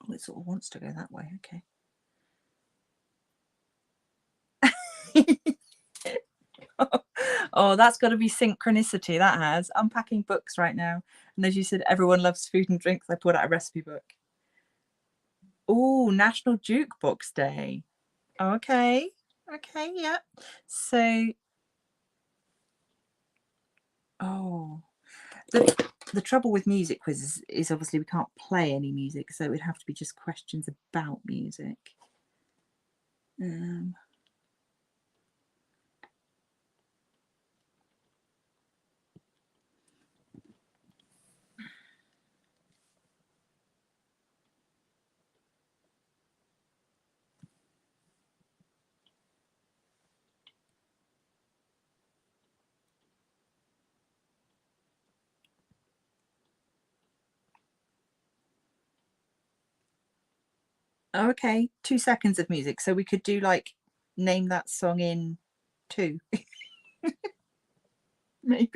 Oh, it sort of wants to go that way. Okay. Oh, that's got to be synchronicity. That has. I'm packing books right now, and as you said, everyone loves food and drinks. I pulled out a recipe book. Oh, National Jukebox Day. Okay. Okay. Yeah. So, oh, The trouble with music quizzes is obviously we can't play any music, so it would have to be just questions about music. Oh, okay, 2 seconds of music, so we could do like name that song in 2. Maybe.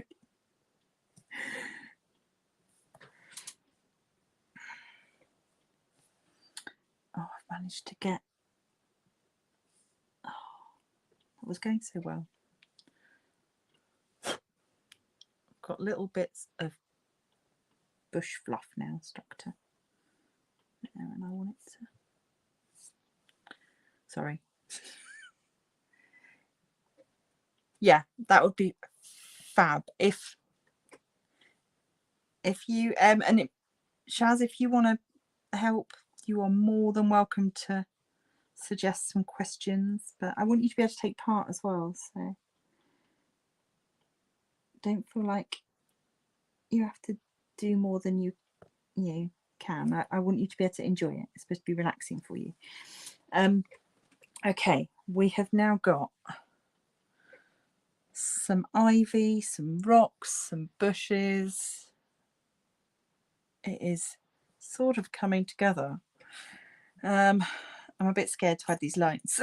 Oh, I've managed to get, oh, that was going so well. I've got little bits of bush fluff now stuck to there, and I want it to, sorry. Yeah, that would be fab. If you and Shaz, if you want to help, you are more than welcome to suggest some questions, but I want you to be able to take part as well, so don't feel like you have to do more than you can. I want you to be able to enjoy it. It's supposed to be relaxing for you. Okay, we have now got some ivy, some rocks, some bushes. It is sort of coming together. I'm a bit scared to add these lines.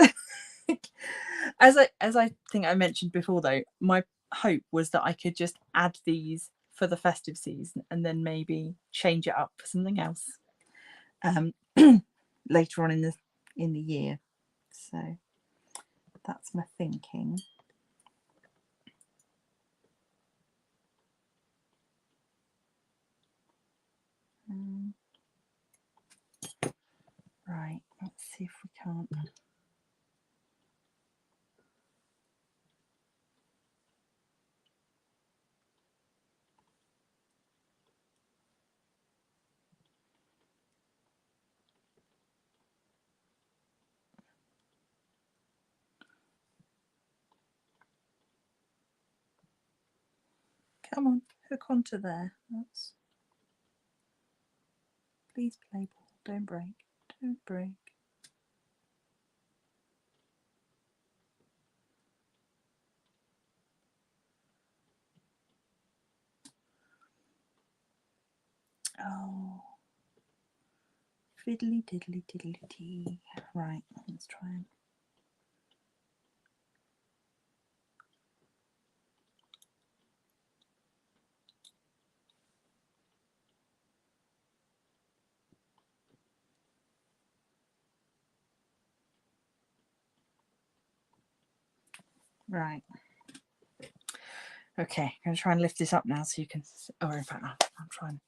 As I think I mentioned before, though, my hope was that I could just add these for the festive season and then maybe change it up for something else later on in the year. So that's my thinking. Right, let's see if we can't. Come on, hook onto there. That's... Please play ball. Don't break. Don't break. Oh. Fiddly diddly diddly dee. Right, let's try and... Right. Okay, I'm going to try and lift this up now so you can... Oh, in fact, I'm trying.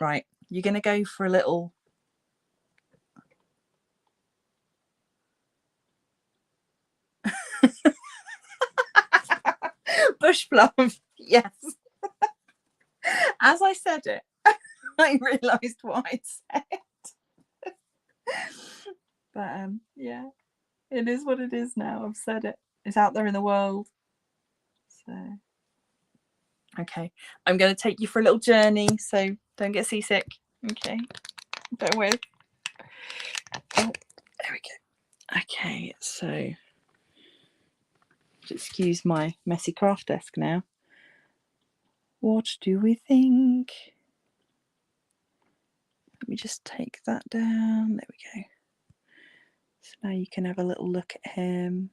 Right, you're going to go for a little... bush plum. Yes. As I said it, I realised what I'd said. But yeah, it is what it is now. I've said it. It's out there in the world. So okay, I'm going to take you for a little journey, so don't get seasick. Okay, don't worry. Oh, there we go. Okay, so excuse my messy craft desk now. What do we think? Let me just take that down. There we go. So now you can have a little look at him.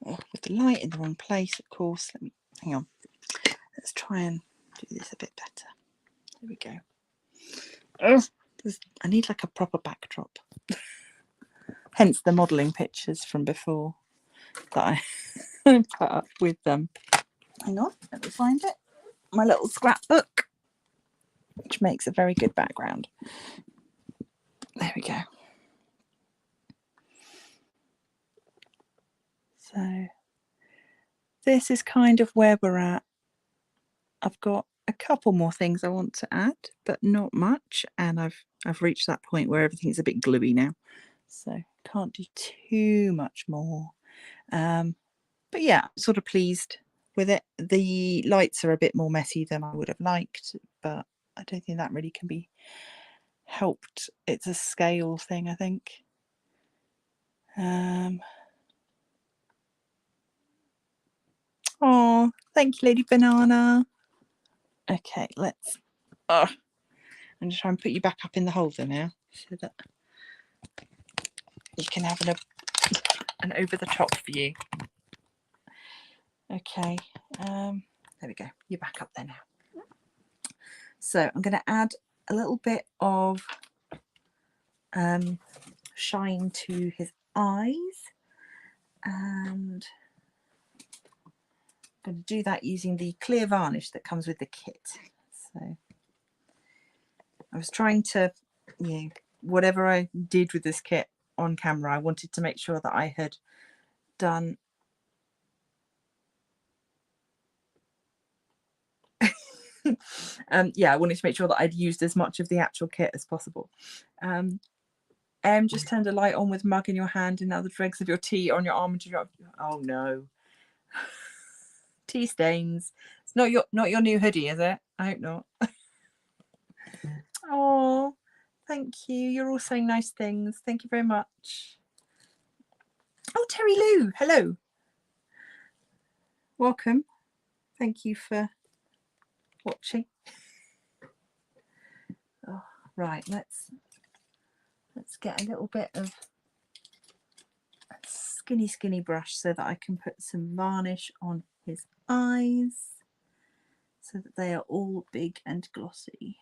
Oh, with the light in the wrong place, of course. Let me hang on. Let's try and do this a bit better. There we go. Oh, I need like a proper backdrop. Hence the modelling pictures from before that I put up with them. Hang on, let me find it. My little scrapbook, which makes a very good background. There we go. So this is kind of where we're at. I've got a couple more things I want to add, but not much, and I've reached that point where everything's a bit gluey now, so can't do too much more. But yeah, I'm sort of pleased with it. The lights are a bit more messy than I would have liked, but I don't think that really can be helped. It's a scale thing, I think. Oh, thank you, Lady Banana. Okay, let's. I'm just trying to put you back up in the holder now, so that you can have an over-the-top view. Okay, there we go. You're back up there now. So I'm going to add a little bit of shine to his eyes, and I'm going to do that using the clear varnish that comes with the kit. So I was trying to, whatever I did with this kit on camera, I wanted to make sure that I had done I wanted to make sure that I'd used as much of the actual kit as possible. Just turned a light on with mug in your hand and now the dregs of your tea on your arm and your... Oh no. Tea stains. It's not your new hoodie, is it? I hope not. Oh, thank you. You're all saying nice things. Thank you very much. Oh, Terry Lou, hello. Welcome. Thank you for watching. Oh, right, let's get a little bit of a skinny brush so that I can put some varnish on his eyes so that they are all big and glossy.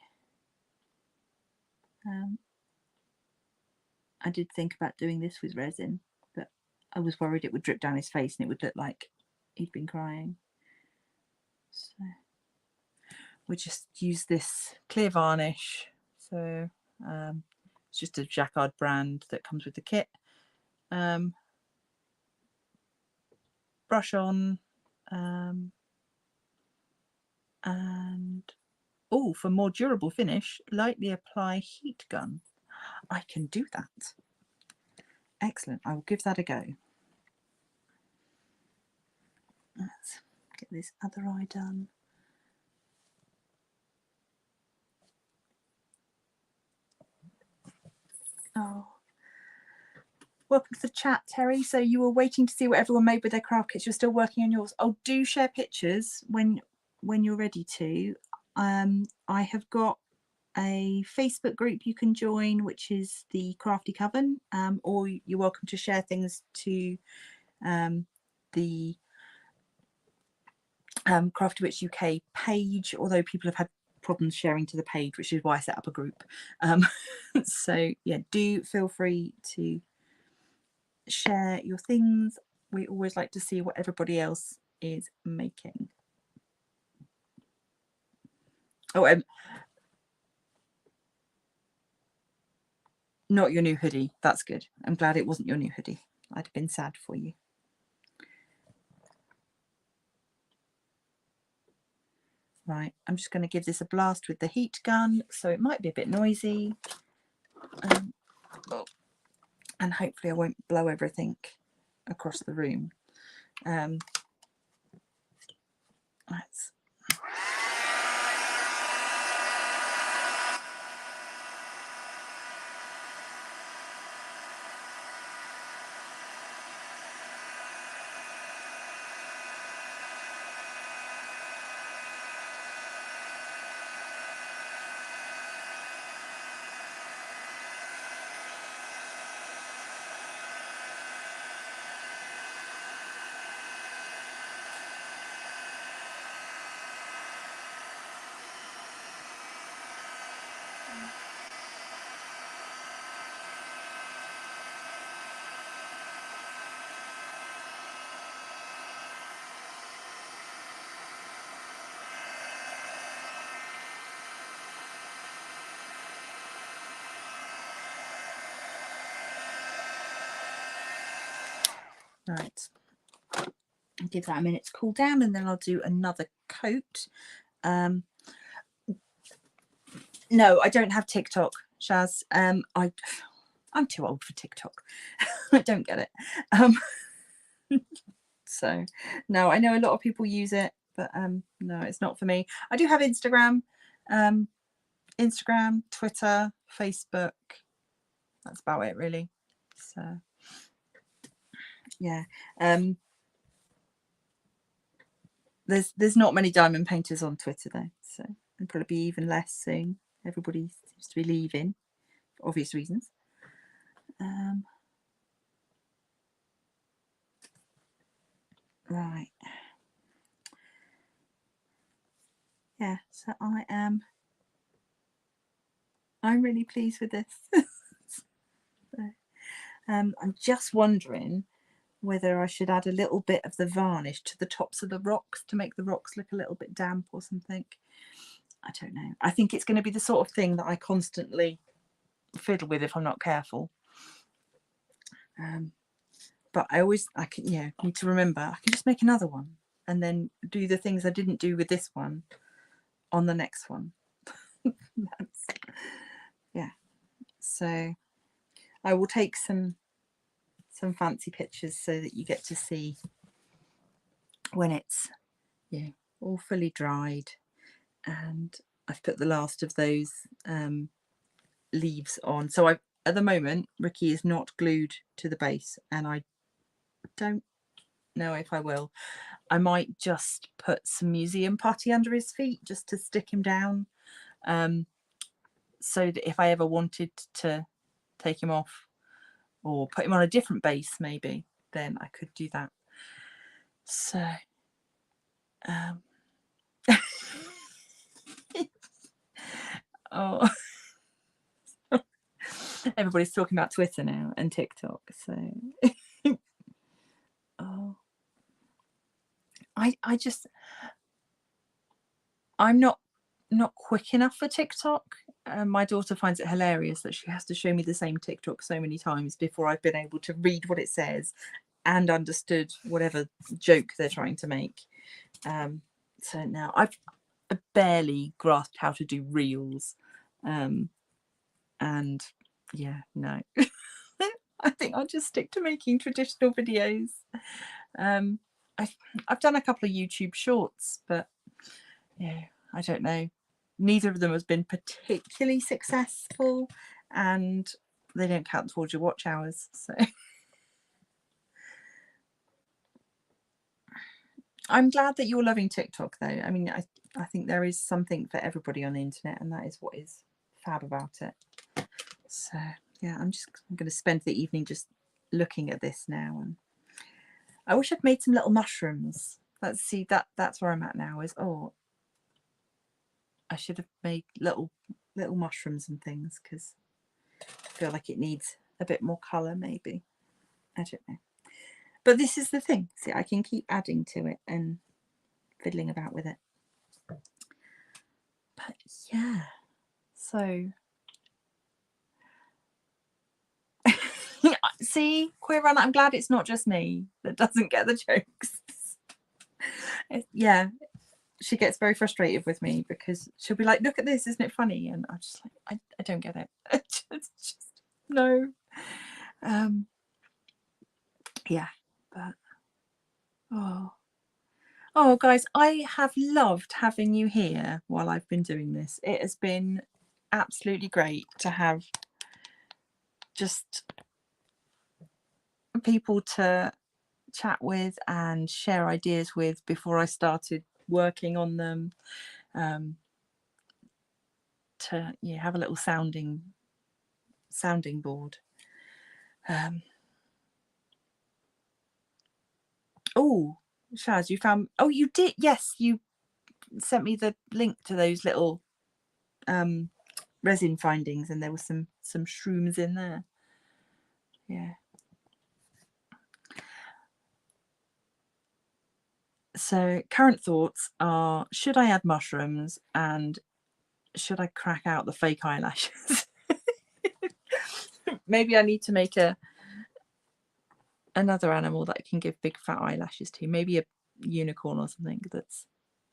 I did think about doing this with resin, but I was worried it would drip down his face and it would look like he'd been crying. So we just use this clear varnish. So it's just a Jacquard brand that comes with the kit. Brush on, and for more durable finish, lightly apply heat gun. I can do that. Excellent. I will give that a go. Let's get this other eye done. Oh, welcome to the chat, Terry. So you were waiting to see what everyone made with their craft kits. You're still working on yours. Oh, do share pictures when you're ready to. I have got a Facebook group you can join, which is the Crafty Coven, or you're welcome to share things to the Crafty Witch UK page, although people have had problems sharing to the page, which is why I set up a group. So yeah, do feel free to share your things. We always like to see what everybody else is making. Oh, not your new hoodie. That's good. I'm glad it wasn't your new hoodie. I'd have been sad for you. Right, I'm just going to give this a blast with the heat gun, so it might be a bit noisy. And hopefully I won't blow everything across the room. Let's... Right. give that a minute to cool down, and then I'll do another coat. No, I don't have TikTok, Shaz. I'm too old for TikTok. I don't get it. So no, I know a lot of people use it, but no, it's not for me. I do have Instagram, Twitter, Facebook. That's about it, really. So yeah, there's not many diamond painters on Twitter though, so there'll probably be even less soon. Everybody seems to be leaving for obvious reasons. Right. Yeah, so I'm really pleased with this. So, I'm just wondering whether I should add a little bit of the varnish to the tops of the rocks to make the rocks look a little bit damp or something. I don't know. I think it's going to be the sort of thing that I constantly fiddle with if I'm not careful. But I can, need to remember I can just make another one and then do the things I didn't do with this one on the next one. Yeah. So I will take some fancy pictures so that you get to see when it's all fully dried, and I've put the last of those leaves on. So at the moment Ricky is not glued to the base, and I don't know if I will. I might just put some museum putty under his feet just to stick him down, so that if I ever wanted to take him off or put him on a different base maybe, then I could do that. So oh, everybody's talking about Twitter now and TikTok, so oh, I'm not quick enough for TikTok. My daughter finds it hilarious that she has to show me the same TikTok so many times before I've been able to read what it says and understood whatever joke they're trying to make. So now I've barely grasped how to do reels, and yeah, no. I think I'll just stick to making traditional videos. I've done a couple of YouTube shorts, but yeah, I don't know. Neither of them has been particularly successful, and they don't count towards your watch hours. So I'm glad that you're loving TikTok, though. I mean, I think there is something for everybody on the internet, and that is what is fab about it. So yeah, I'm going to spend the evening just looking at this now, and I wish I'd made some little mushrooms. Let's see, that's where I'm at now. Is I should have made little mushrooms and things, because I feel like it needs a bit more colour maybe. I don't know. But this is the thing. See, I can keep adding to it and fiddling about with it. But yeah, so see, Queer Run, I'm glad it's not just me that doesn't get the jokes. Yeah, she gets very frustrated with me because she'll be like, look at this, isn't it funny? And I'm just like, I don't get it. Just no. Yeah, but oh guys, I have loved having you here while I've been doing this. It has been absolutely great to have just people to chat with and share ideas with before I started working on them, to have a little sounding board. Oh, Shaz, you found, oh, you did, yes, you sent me the link to those little resin findings, and there was some shrooms in there. Yeah. So current thoughts are, should I add mushrooms, and should I crack out the fake eyelashes? Maybe I need to make a another animal that I can give big fat eyelashes to, maybe a unicorn or something that's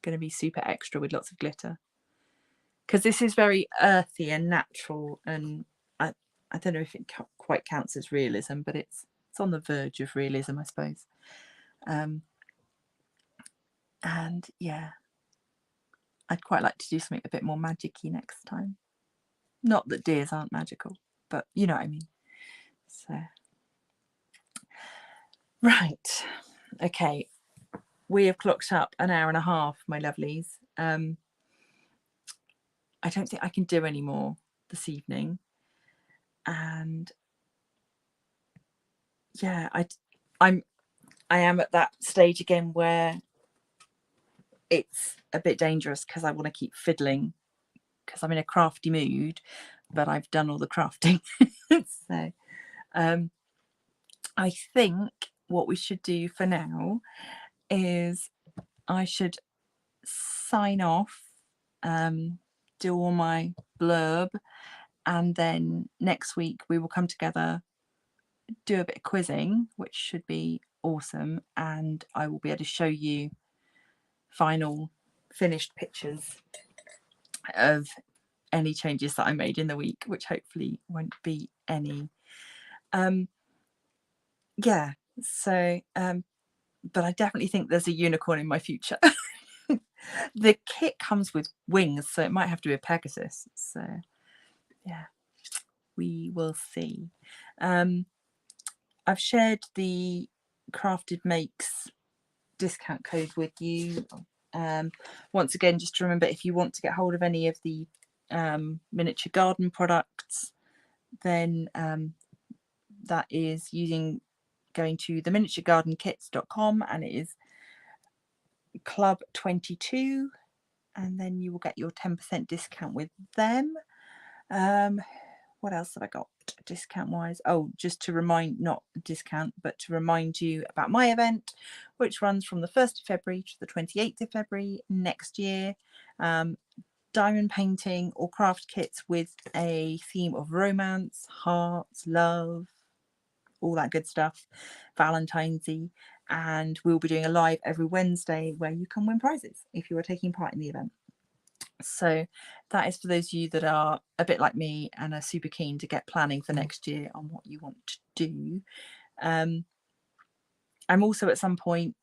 going to be super extra with lots of glitter, because this is very earthy and natural, and I don't know if it quite counts as realism, but it's on the verge of realism, I suppose. And yeah, I'd quite like to do something a bit more magic-y next time. Not that deers aren't magical, but you know what I mean. So right, okay, we have clocked up an hour and a half, my lovelies. I don't think I can do any more this evening, and yeah, I am at that stage again where it's a bit dangerous because I want to keep fiddling because I'm in a crafty mood, but I've done all the crafting. So I think what we should do for now is I should sign off, do all my blurb, and then next week we will come together, do a bit of quizzing, which should be awesome, and I will be able to show you final finished pictures of any changes that I made in the week, which hopefully won't be any. Yeah, so but I definitely think there's a unicorn in my future. The kit comes with wings, so it might have to be a Pegasus. So yeah, we will see. I've shared the Crafted Makes discount code with you. Once again, just to remember, if you want to get hold of any of the miniature garden products, then that is going to the miniaturegardenkits.com, and it is Club 22, and then you will get your 10% discount with them. What else have I got discount wise? Oh, just to remind, not discount, but to remind you about my event, which runs from the 1st of February to the 28th of February next year. Diamond painting or craft kits with a theme of romance, hearts, love, all that good stuff, Valentine's-y, and we'll be doing a live every Wednesday where you can win prizes if you are taking part in the event. So that is for those of you that are a bit like me and are super keen to get planning for next year on what you want to do. I'm also at some point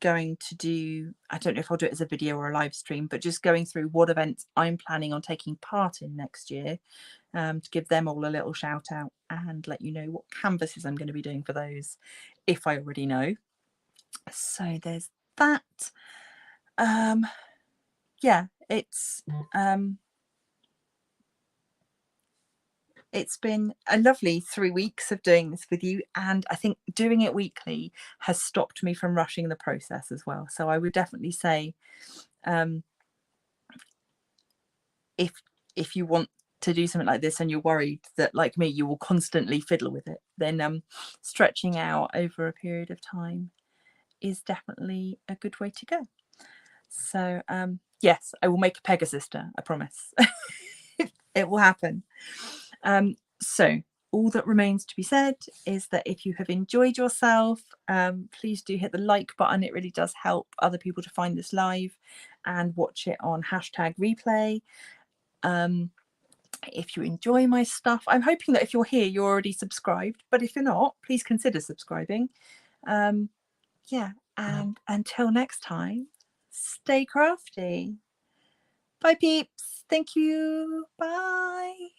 going to do, I don't know if I'll do it as a video or a live stream, but just going through what events I'm planning on taking part in next year, to give them all a little shout out and let you know what canvases I'm going to be doing for those, if I already know. So there's that. Yeah, it's been a lovely 3 weeks of doing this with you, and I think doing it weekly has stopped me from rushing the process as well. So I would definitely say, if you want to do something like this and you're worried that, like me, you will constantly fiddle with it, then stretching out over a period of time is definitely a good way to go. So yes, I will make a Pegasister, I promise. It will happen. So all that remains to be said is that if you have enjoyed yourself, please do hit the like button. It really does help other people to find this live and watch it on #replay. If you enjoy my stuff, I'm hoping that if you're here, you're already subscribed, but if you're not, please consider subscribing. Yeah, and until next time, stay crafty. Bye peeps. Thank you. Bye.